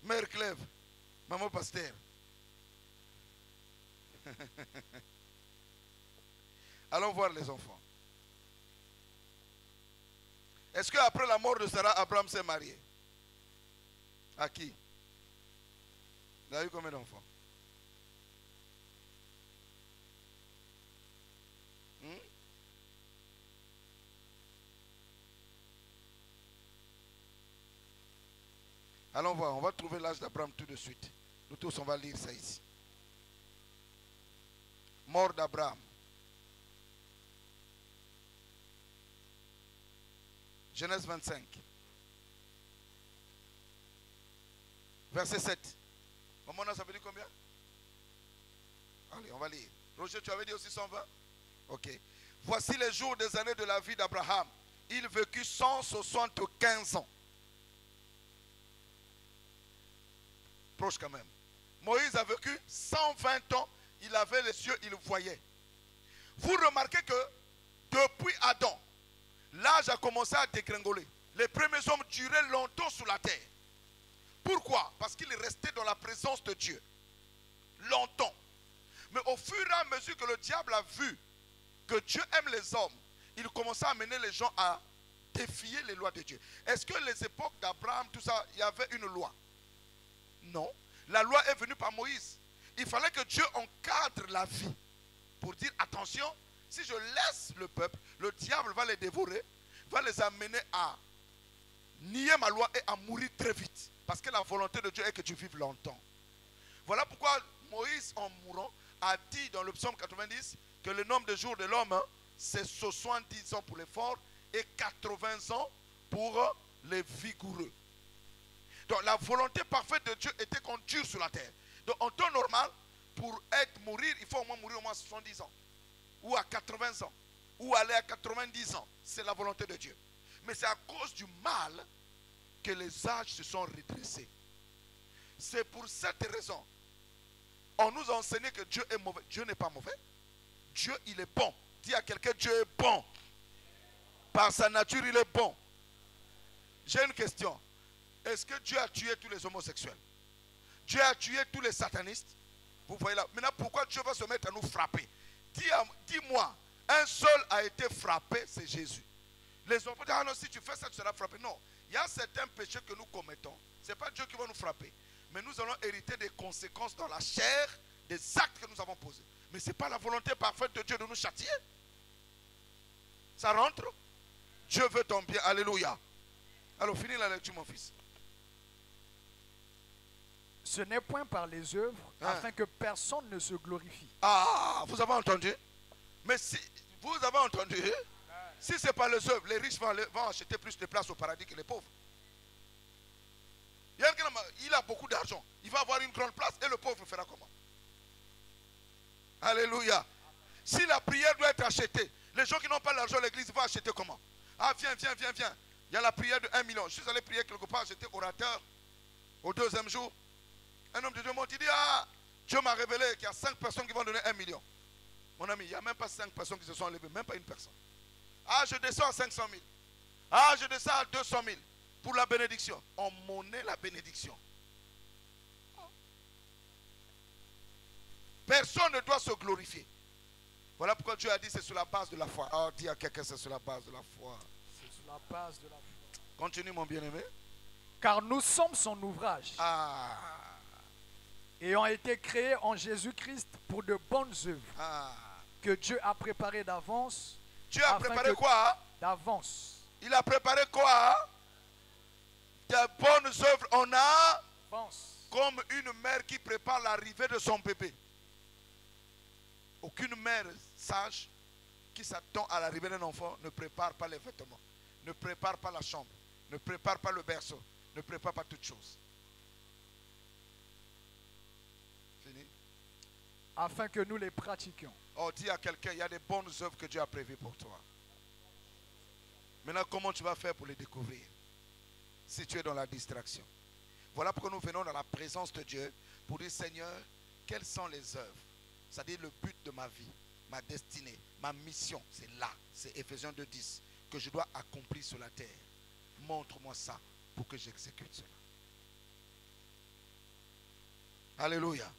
Mère Clève, Maman Pasteur. Allons voir les enfants. Est-ce qu'après la mort de Sarah, Abraham s'est marié? À qui? Il a eu combien d'enfants? Allons voir, on va trouver l'âge d'Abraham tout de suite. Nous tous, on va lire ça ici. Mort d'Abraham. Genèse 25. Verset 7. Maman, ça veut dire combien? Allez, on va lire. Roger, tu avais dit aussi 120? Ok. Voici les jours des années de la vie d'Abraham. Il vécut 175 ans. Proche quand même. Moïse a vécu 120 ans. Il avait les cieux, il voyait. Vous remarquez que depuis Adam, l'âge a commencé à dégringoler. Les premiers hommes duraient longtemps sur la terre. Pourquoi? Parce qu'ils restaient dans la présence de Dieu. Longtemps. Mais au fur et à mesure que le diable a vu que Dieu aime les hommes, il commençait à amener les gens à défier les lois de Dieu. Est-ce que les époques d'Abraham, tout ça, il y avait une loi? Non. La loi est venue par Moïse. Il fallait que Dieu encadre la vie pour dire attention, si je laisse le peuple, le diable va les dévorer, va les amener à nier ma loi et à mourir très vite. Parce que la volonté de Dieu est que tu vives longtemps. Voilà pourquoi Moïse, en mourant, a dit dans le psaume 90 que le nombre de jours de l'homme, c'est 70 ans pour les forts et 80 ans pour les vigoureux. Donc la volonté parfaite de Dieu était qu'on dure sur la terre. Donc en temps normal, pour mourir, il faut au moins mourir au moins 70 ans. Ou à 80 ans. Ou aller à 90 ans. C'est la volonté de Dieu. Mais c'est à cause du mal que les âges se sont redressés. C'est pour cette raison. On nous a enseigné que Dieu est mauvais. Dieu n'est pas mauvais. Dieu, il est bon. Dis à quelqu'un, Dieu est bon. Par sa nature, il est bon. J'ai une question. Est-ce que Dieu a tué tous les homosexuels? Dieu a tué tous les satanistes? Vous voyez là. Maintenant, pourquoi Dieu va se mettre à nous frapper? Dis-moi, un seul a été frappé, c'est Jésus. Les enfants disent, ah non, si tu fais ça, tu seras frappé. Non, il y a certains péchés que nous commettons. Ce n'est pas Dieu qui va nous frapper. Mais nous allons hériter des conséquences dans la chair des actes que nous avons posés. Mais ce n'est pas la volonté parfaite de Dieu de nous châtier. Ça rentre? Dieu veut ton bien. Alléluia. Alors, finis la lecture, mon fils. Ce n'est point par les œuvres, afin que personne ne se glorifie. Ah, vous avez entendu? Mais si vous avez entendu, si ce n'est pas les œuvres, les riches vont acheter plus de places au paradis que les pauvres. Il a beaucoup d'argent. Il va avoir une grande place et le pauvre fera comment? Alléluia. Si la prière doit être achetée, les gens qui n'ont pas l'argent à l'église vont acheter comment? Ah, viens. Il y a la prière de 1 million. Je suis allé prier quelque part, j'étais orateur. Au deuxième jour, un homme de Dieu m'a dit, ah, Dieu m'a révélé qu'il y a 5 personnes qui vont donner 1 million. Mon ami, il n'y a même pas 5 personnes qui se sont levées, même pas une personne. Ah, je descends à 500 000. Ah, je descends à 200 000 pour la bénédiction. On monnaie la bénédiction. Personne ne doit se glorifier. Voilà pourquoi Dieu a dit c'est sur la base de la foi. Ah, dis à quelqu'un c'est sur la base de la foi. C'est sur la base de la foi. Continue mon bien-aimé. Car nous sommes son ouvrage. Ayant été créés en Jésus-Christ pour de bonnes œuvres. Que Dieu a préparé d'avance. Dieu a préparé quoi? D'avance. Il a préparé quoi? De bonnes œuvres. On a comme une mère qui prépare l'arrivée de son bébé. Aucune mère sage qui s'attend à l'arrivée d'un enfant ne prépare pas les vêtements, ne prépare pas la chambre, ne prépare pas le berceau, ne prépare pas toutes choses. Fini? Afin que nous les pratiquions. Oh, dis à quelqu'un, il y a des bonnes œuvres que Dieu a prévues pour toi. Maintenant, comment tu vas faire pour les découvrir? Si tu es dans la distraction. Voilà pourquoi nous venons dans la présence de Dieu pour dire, Seigneur, quelles sont les œuvres? C'est-à-dire le but de ma vie, ma destinée, ma mission, c'est là. C'est Éphésiens 2:10 que je dois accomplir sur la terre. Montre-moi ça pour que j'exécute cela. Alléluia.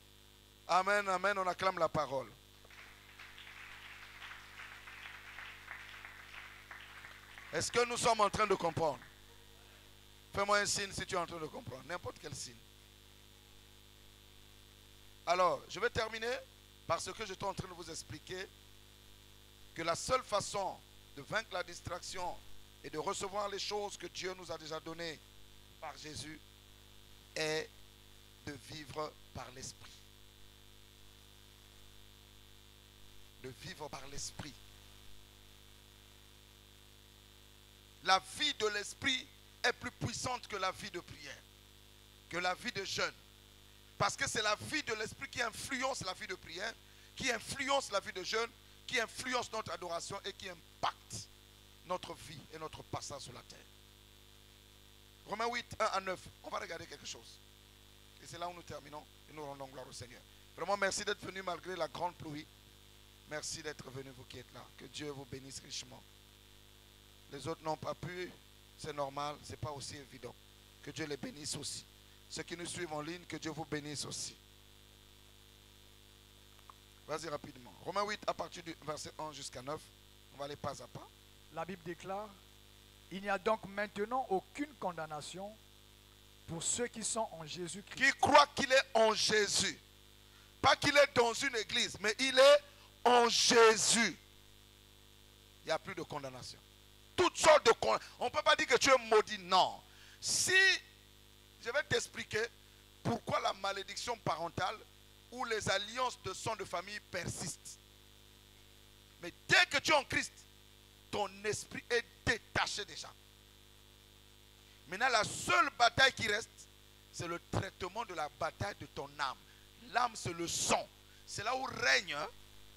Amen, amen, on acclame la parole. Est-ce que nous sommes en train de comprendre? Fais-moi un signe si tu es en train de comprendre. N'importe quel signe. Alors, je vais terminer par ce que j'étais en train de vous expliquer. Que la seule façon de vaincre la distraction et de recevoir les choses que Dieu nous a déjà données par Jésus est de vivre par l'Esprit. De vivre par l'Esprit. La vie de l'Esprit est plus puissante que la vie de prière, que la vie de jeûne. Parce que c'est la vie de l'Esprit qui influence la vie de prière, qui influence la vie de jeûne, qui influence notre adoration et qui impacte notre vie et notre passage sur la terre. Romains 8, 1 à 9. On va regarder quelque chose. Et c'est là où nous terminons et nous rendons gloire au Seigneur. Vraiment, merci d'être venu malgré la grande pluie. Merci d'être venu, vous qui êtes là. Que Dieu vous bénisse richement. Les autres n'ont pas pu, c'est normal, ce n'est pas aussi évident. Que Dieu les bénisse aussi. Ceux qui nous suivent en ligne, que Dieu vous bénisse aussi. Vas-y rapidement. Romains 8 à partir du verset 1 jusqu'à 9. On va aller pas à pas. La Bible déclare: il n'y a donc maintenant aucune condamnation pour ceux qui sont en Jésus-Christ. Qui croit qu'il est en Jésus. Pas qu'il est dans une église, mais il est en Jésus. Il n'y a plus de condamnation. Toutes sortes de condamnations. On ne peut pas dire que tu es maudit, non. Si, je vais t'expliquer pourquoi la malédiction parentale ou les alliances de sang de famille persistent. Mais dès que tu es en Christ, ton esprit est détaché déjà. Maintenant, la seule bataille qui reste, c'est le traitement de la bataille de ton âme. L'âme, c'est le sang. C'est là où règnent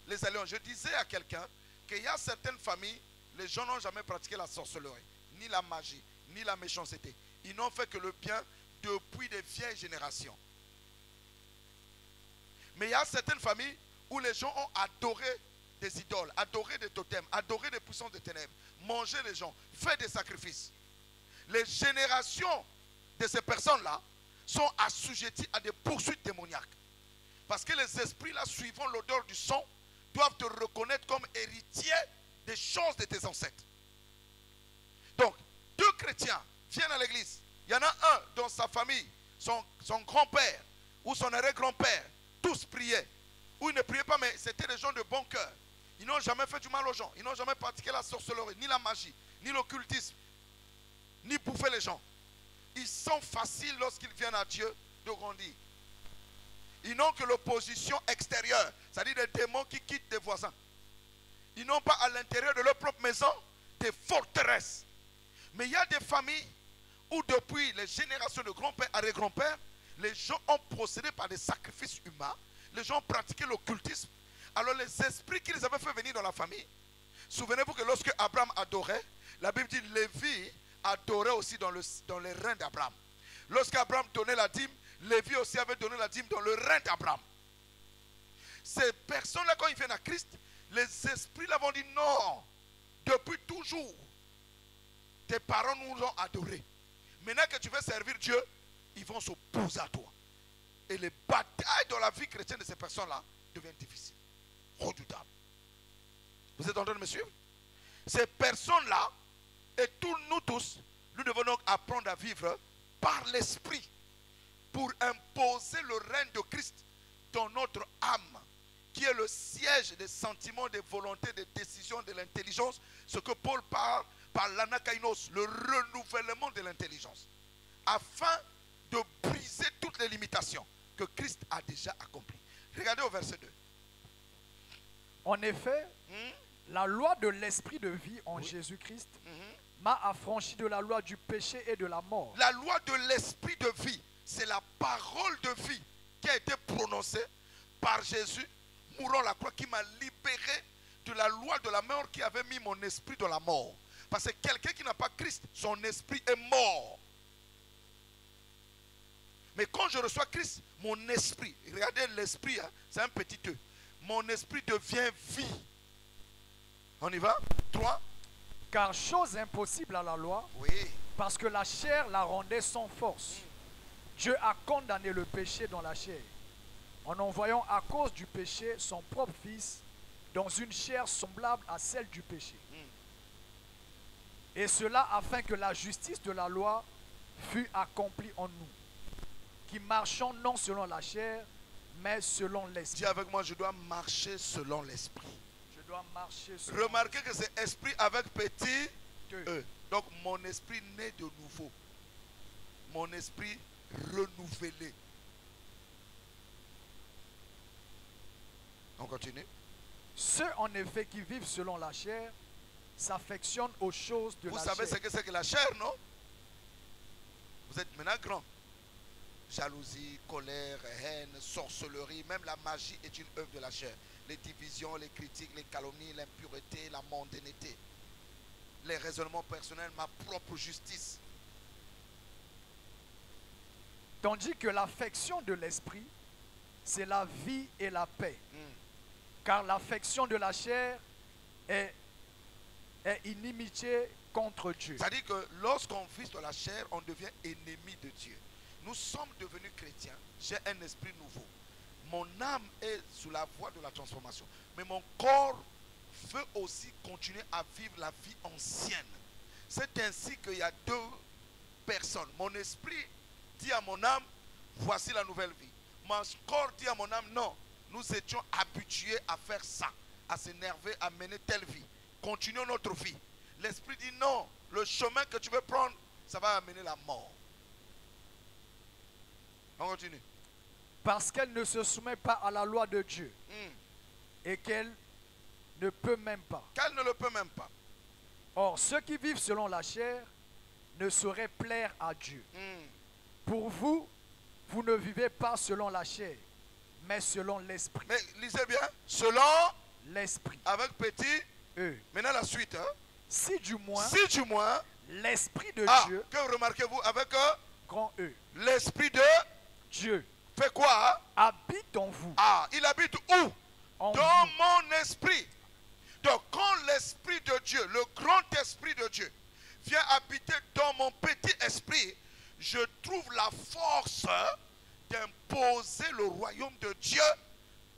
les alliances. Je disais à quelqu'un qu'il y a certaines familles, les gens n'ont jamais pratiqué la sorcellerie, ni la magie, ni la méchanceté. Ils n'ont fait que le bien depuis des vieilles générations. Mais il y a certaines familles où les gens ont adoré des idoles, adoré des totems, adoré des puissances des ténèbres, mangé les gens, fait des sacrifices. Les générations de ces personnes-là sont assujetties à des poursuites démoniaques. Parce que les esprits, là, suivant l'odeur du sang, doivent te reconnaître comme héritier des choses de tes ancêtres. Donc, deux chrétiens viennent à l'église. Il y en a un dans sa famille, son grand-père ou son arrière-grand-père, tous priaient. Ou ils ne priaient pas, mais c'était des gens de bon cœur. Ils n'ont jamais fait du mal aux gens. Ils n'ont jamais pratiqué la sorcellerie, ni la magie, ni l'occultisme, ni bouffer les gens. Ils sont faciles lorsqu'ils viennent à Dieu de grandir. Ils n'ont que l'opposition extérieure, c'est-à-dire des démons qui quittent des voisins. Ils n'ont pas à l'intérieur de leur propre maison des forteresses. Mais il y a des familles où depuis les générations de grands-pères à grands-pères, les gens ont procédé par des sacrifices humains. Les gens ont pratiqué l'occultisme. Alors les esprits qu'ils avaient fait venir dans la famille, souvenez-vous que lorsque Abraham adorait, la Bible dit Lévi adorait aussi dans les reins d'Abraham. Lorsqu'Abraham donnait la dîme, Lévi aussi avait donné la dîme dans le rein d'Abraham. Ces personnes-là, quand ils viennent à Christ, les esprits là vont dire non, depuis toujours, tes parents nous ont adorés. Maintenant que tu veux servir Dieu, ils vont s'opposer à toi. Et les batailles dans la vie chrétienne de ces personnes-là deviennent difficiles, redoutables. Vous êtes en train de me suivre? Ces personnes-là, et nous tous, nous devons donc apprendre à vivre par l'esprit pour imposer le règne de Christ dans notre âme, qui est le siège des sentiments, des volontés, des décisions, de l'intelligence, ce que Paul parle par l'anakainos, le renouvellement de l'intelligence, afin de briser toutes les limitations que Christ a déjà accomplies. Regardez au verset 2. En effet, la loi de l'esprit de vie en Jésus-Christ m'a affranchi de la loi du péché et de la mort. La loi de l'esprit de vie, c'est la parole de vie qui a été prononcée par Jésus, mourant à la croix, qui m'a libéré de la loi de la mort qui avait mis mon esprit dans la mort. Parce que quelqu'un qui n'a pas Christ, son esprit est mort. Mais quand je reçois Christ, mon esprit, regardez l'esprit, hein, c'est un petit E. Mon esprit devient vie. On y va? 3. Car chose impossible à la loi, Oui. parce que la chair la rendait sans force. Dieu a condamné le péché dans la chair, en envoyant à cause du péché son propre Fils dans une chair semblable à celle du péché. Et cela afin que la justice de la loi fût accomplie en nous, qui marchons non selon la chair, mais selon l'esprit. Dis avec moi, je dois marcher selon l'esprit. Je dois marcher selon. Remarquez que c'est esprit avec petit E. E. Donc mon esprit naît de nouveau. Mon esprit renouvelé. On continue. Ceux en effet qui vivent selon la chair s'affectionnent aux choses de Vous la savez chair. ce que c'est que la chair, non? Vous êtes maintenant grand. Jalousie, colère, haine, sorcellerie, même la magie est une œuvre de la chair. les divisions, les critiques, les calomnies, l'impureté, la mondanité, les raisonnements personnels, ma propre justice. Tandis que l'affection de l'esprit, c'est la vie et la paix. Car l'affection de la chair est inimitié contre Dieu. C'est-à-dire que lorsqu'on vit de la chair, on devient ennemi de Dieu. Nous sommes devenus chrétiens. J'ai un esprit nouveau. Mon âme est sous la voie de la transformation. Mais mon corps veut aussi continuer à vivre la vie ancienne. C'est ainsi qu'il y a deux personnes. Mon esprit dit à mon âme, voici la nouvelle vie. Mon corps dit à mon âme, non, nous étions habitués à faire ça, à s'énerver, à mener telle vie. Continuons notre vie. L'esprit dit non, le chemin que tu veux prendre, ça va amener la mort. On continue. Parce qu'elle ne se soumet pas à la loi de Dieu. Et qu'elle ne peut même pas. Qu'elle ne le peut même pas. Or, ceux qui vivent selon la chair ne sauraient plaire à Dieu. Pour vous, vous ne vivez pas selon la chair, mais selon l'esprit. Mais lisez bien. Selon l'esprit. Avec petit E. Maintenant la suite. Hein? Si du moins l'esprit de Dieu. Que remarquez-vous avec grand E. L'esprit de Dieu. Fait quoi? Hein? Habite en vous. Il habite où? En dans vous. mon esprit. Donc quand l'esprit de Dieu, le grand esprit de Dieu, vient habiter dans mon petit esprit, je trouve la force d'imposer le royaume de Dieu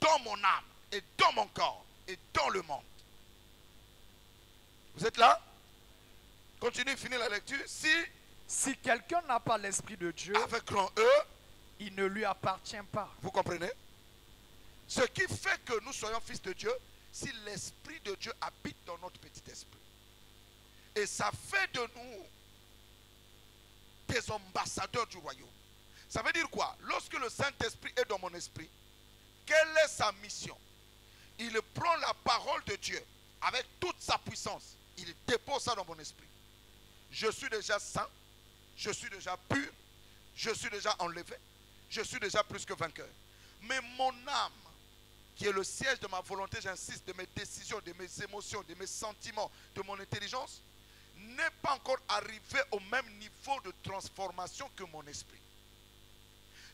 dans mon âme et dans mon corps et dans le monde. Vous êtes là? Continue, finis la lecture. Si quelqu'un n'a pas l'esprit de Dieu, avec grand E, il ne lui appartient pas. Vous comprenez? Ce qui fait que nous soyons fils de Dieu, si l'esprit de Dieu habite dans notre petit esprit. Et ça fait de nous des ambassadeurs du royaume. Ça veut dire quoi? Lorsque le Saint-Esprit est dans mon esprit, quelle est sa mission? Il prend la parole de Dieu avec toute sa puissance. Il dépose ça dans mon esprit. Je suis déjà saint, je suis déjà pur, je suis déjà enlevé, je suis déjà plus que vainqueur. Mais mon âme, qui est le siège de ma volonté, j'insiste, de mes décisions, de mes émotions, de mes sentiments, de mon intelligence, n'est pas encore arrivé au même niveau de transformation que mon esprit.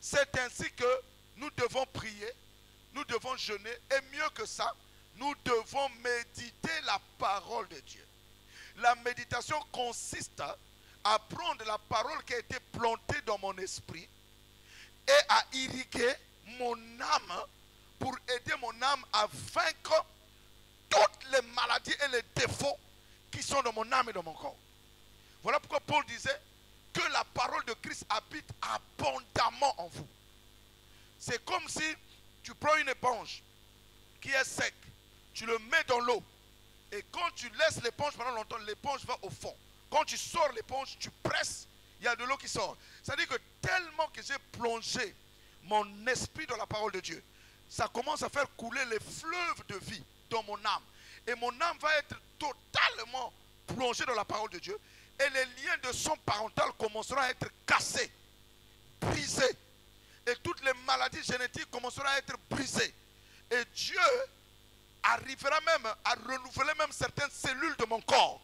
C'est ainsi que nous devons prier, nous devons jeûner, et mieux que ça, nous devons méditer la parole de Dieu. La méditation consiste à prendre la parole qui a été plantée dans mon esprit et à irriguer mon âme pour aider mon âme à vaincre toutes les maladies et les défauts qui sont dans mon âme et dans mon corps. Voilà pourquoi Paul disait que la parole de Christ habite abondamment en vous. C'est comme si tu prends une éponge qui est sec, tu le mets dans l'eau et quand tu laisses l'éponge pendant longtemps, l'éponge va au fond. Quand tu sors l'éponge, tu presses, il y a de l'eau qui sort. C'est-à-dire que tellement que j'ai plongé mon esprit dans la parole de Dieu, ça commence à faire couler les fleuves de vie dans mon âme. Et mon âme va être totalement plongée dans la parole de Dieu. Et les liens de son parental commenceront à être cassés, brisés. Et toutes les maladies génétiques commenceront à être brisées. Et Dieu arrivera même à renouveler même certaines cellules de mon corps.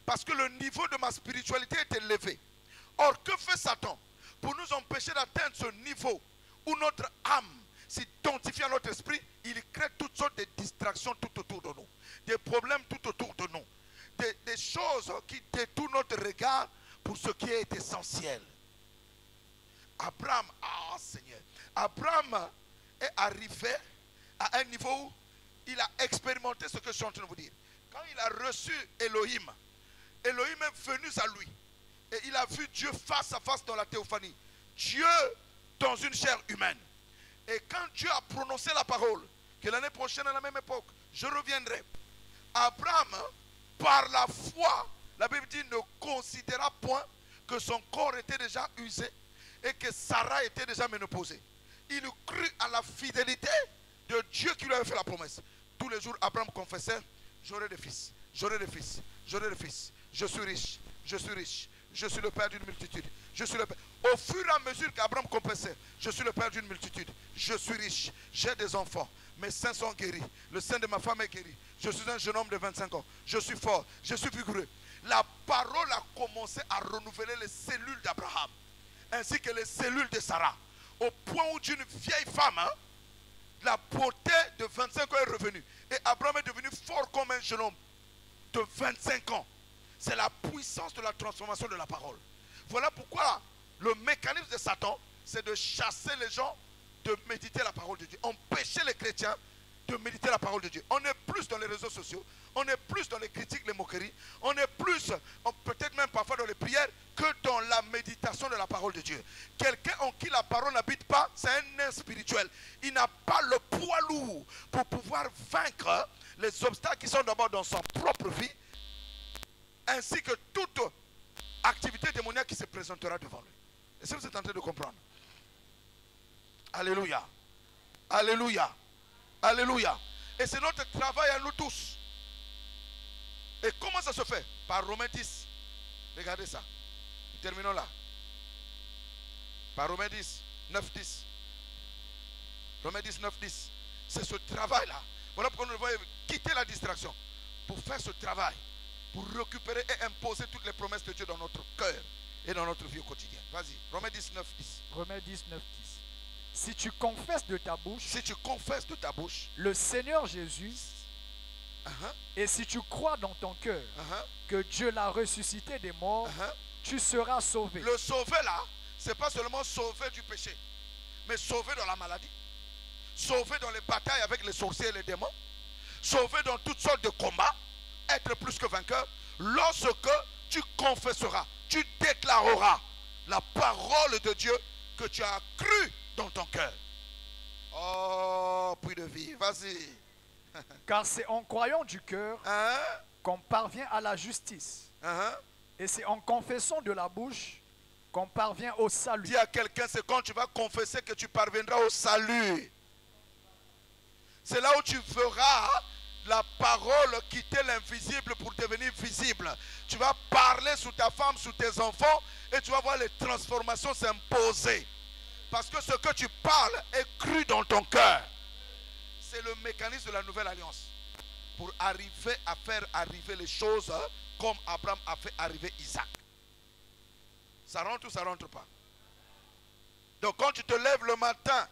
Parce que le niveau de ma spiritualité est élevé. Or, que fait Satan? Pour nous empêcher d'atteindre ce niveau où notre âme s'identifie à notre esprit, il crée toutes sortes de distractions tout autour de nous. Des problèmes tout autour de nous. Des choses qui détournent notre regard pour ce qui est essentiel. Abraham, Seigneur, Abraham est arrivé à un niveau où il a expérimenté ce que je suis en train de vous dire. Quand il a reçu Elohim, Elohim est venu à lui. Et il a vu Dieu face à face dans la théophanie. Dieu dans une chair humaine. Et quand Dieu a prononcé la parole, que l'année prochaine à la même époque, je reviendrai. Abraham, par la foi, la Bible dit, ne considéra point que son corps était déjà usé et que Sarah était déjà ménopausée. Il crut à la fidélité de Dieu qui lui avait fait la promesse. Tous les jours, Abraham confessait, j'aurai des fils, j'aurai des fils, j'aurai des fils. Je suis riche, je suis riche. Je suis le père d'une multitude. Je suis le père. Au fur et à mesure qu'Abraham confessait, je suis le père d'une multitude. Je suis riche. J'ai des enfants. Mes seins sont guéris. Le sein de ma femme est guéri. Je suis un jeune homme de 25 ans. Je suis fort. Je suis vigoureux. La parole a commencé à renouveler les cellules d'Abraham, ainsi que les cellules de Sarah. Au point où d'une vieille femme, la beauté de 25 ans est revenue. Et Abraham est devenu fort comme un jeune homme de 25 ans. C'est la puissance de la transformation de la parole. Voilà pourquoi le mécanisme de Satan, c'est de chasser les gens de méditer la parole de Dieu. Empêcher les chrétiens de méditer la parole de Dieu. On est plus dans les réseaux sociaux, on est plus dans les critiques, les moqueries, on est plus, peut-être même parfois dans les prières, que dans la méditation de la parole de Dieu. Quelqu'un en qui la parole n'habite pas, c'est un nain spirituel. Il n'a pas le poids lourd pour pouvoir vaincre les obstacles qui sont d'abord dans son propre vie, ainsi que toute activité démoniaque qui se présentera devant lui. Est-ce que vous êtes en train de comprendre? Alléluia. Alléluia. Alléluia. Et c'est notre travail à nous tous. Et comment ça se fait? Par Romains 10. Regardez ça. Nous terminons là. Par Romains 10, 9, 10. Romains 10, 9, 10. C'est ce travail-là. Voilà pourquoi nous devons quitter la distraction pour faire ce travail, pour récupérer et imposer toutes les promesses de Dieu dans notre cœur et dans notre vie au quotidien. Vas-y, Romains 10, 9, 10. Romains 10, 9, 10. Si tu confesses de ta bouche, Si tu confesses de ta bouche, le Seigneur Jésus, et si tu crois dans ton cœur que Dieu l'a ressuscité des morts, tu seras sauvé. le sauver là, c'est pas seulement sauver du péché, mais sauver dans la maladie, sauver dans les batailles avec les sorciers et les démons, sauver dans toutes sortes de combats, être plus que vainqueur, lorsque tu confesseras, tu déclareras la parole de Dieu que tu as cru dans ton cœur. Oh, puits de vie, vas-y. Car c'est en croyant du cœur qu'on parvient à la justice. Et c'est en confessant de la bouche qu'on parvient au salut. Dis à quelqu'un, c'est quand tu vas confesser que tu parviendras au salut. C'est là où tu verras la parole quitter l'invisible pour devenir visible. Tu vas parler sous ta femme, sous tes enfants, et tu vas voir les transformations s'imposer. Parce que ce que tu parles est cru dans ton cœur. C'est le mécanisme de la nouvelle alliance. Pour arriver à faire arriver les choses comme Abraham a fait arriver Isaac. Ça rentre ou ça rentre pas? Donc quand tu te lèves le matin,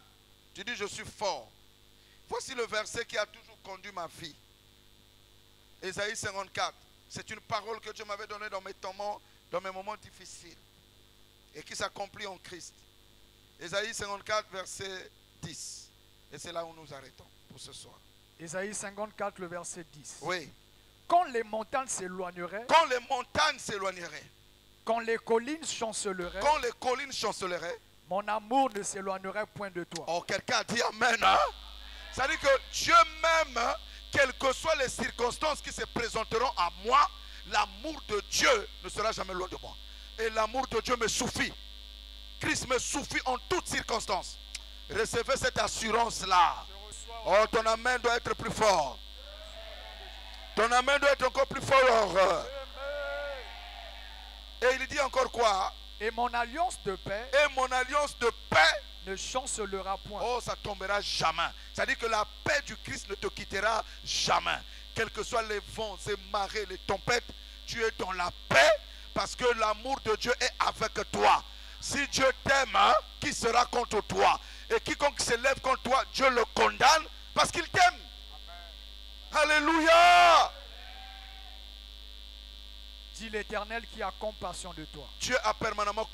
tu dis je suis fort. Voici le verset qui a toujours conduit ma vie. Ésaïe 54. C'est une parole que Dieu m'avait donnée dans mes moments difficiles. Et qui s'accomplit en Christ. Ésaïe 54, verset 10. Et c'est là où nous arrêtons pour ce soir. Ésaïe 54, le verset 10. Oui. Quand les montagnes s'éloigneraient, Quand les montagnes s'éloigneraient, quand les collines chanceleraient, quand les collines chanceleraient, mon amour ne s'éloignerait point de toi. oh, quelqu'un a dit Amen. C'est-à-dire que Dieu m'aime, quelles que soient les circonstances qui se présenteront à moi, l'amour de Dieu ne sera jamais loin de moi. Et l'amour de Dieu me suffit. Christ me suffit en toutes circonstances. Recevez cette assurance-là. Oh, ton amen doit être plus fort. Ton amen doit être encore plus fort. Et il dit encore quoi? Et mon alliance de paix Et mon alliance de paix ne chancelera point. oh, ça tombera jamais. C'est-à-dire que la paix du Christ ne te quittera jamais. Quels que soient les vents, les marées, les tempêtes, tu es dans la paix parce que l'amour de Dieu est avec toi. Si Dieu t'aime, qui sera contre toi? Et quiconque se lève contre toi, Dieu le condamne parce qu'il t'aime. Alléluia. Dit l'Éternel qui a compassion de toi. Dieu a permanemment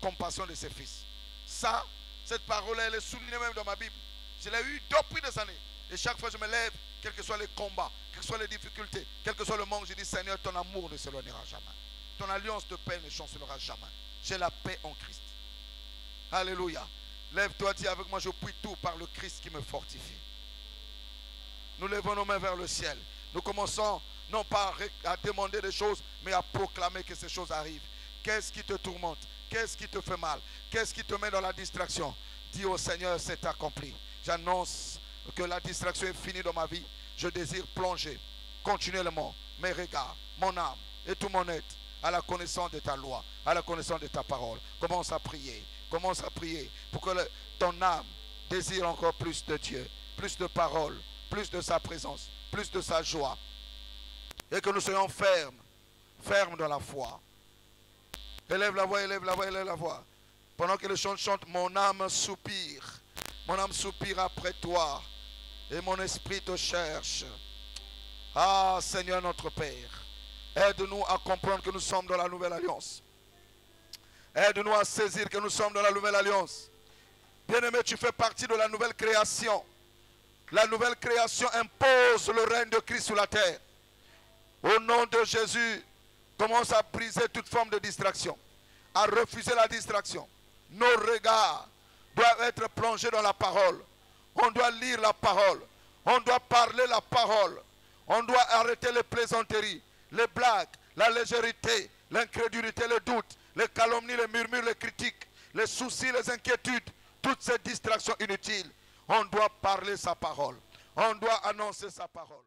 compassion de ses fils. Ça, cette parole, elle est soulignée même dans ma Bible. Je l'ai eu depuis des années. Et chaque fois que je me lève, quels que soient les combats, quelles que soient les difficultés, quel que soit le manque, je dis Seigneur, ton amour ne s'éloignera jamais. Ton alliance de paix ne chancelera jamais. J'ai la paix en Christ. Alléluia. Lève-toi, dis avec moi, je puis tout par le Christ qui me fortifie. Nous levons nos mains vers le ciel. Nous commençons non pas à demander des choses, mais à proclamer que ces choses arrivent. Qu'est-ce qui te tourmente? Qu'est-ce qui te fait mal? Qu'est-ce qui te met dans la distraction? Dis au Seigneur, c'est accompli. J'annonce que la distraction est finie dans ma vie. Je désire plonger continuellement mes regards, mon âme et tout mon être à la connaissance de ta loi, à la connaissance de ta parole. Commence à prier. Commence à prier pour que ton âme désire encore plus de Dieu, plus de paroles, plus de sa présence, plus de sa joie. Et que nous soyons fermes, fermes dans la foi. Élève la voix, élève la voix, élève la voix. Pendant que le chant chante, mon âme soupire. Mon âme soupire après toi. Et mon esprit te cherche. Ah, Seigneur notre Père, aide-nous à comprendre que nous sommes dans la nouvelle alliance. Aide-nous à saisir que nous sommes dans la nouvelle alliance. Bien-aimé, tu fais partie de la nouvelle création. La nouvelle création impose le règne de Christ sur la terre. Au nom de Jésus, commence à briser toute forme de distraction, à refuser la distraction. Nos regards doivent être plongés dans la parole. On doit lire la parole. On doit parler la parole. On doit arrêter les plaisanteries, les blagues, la légèreté, l'incrédulité, le doute, les calomnies, les murmures, les critiques, les soucis, les inquiétudes, toutes ces distractions inutiles. On doit parler sa parole. On doit annoncer sa parole.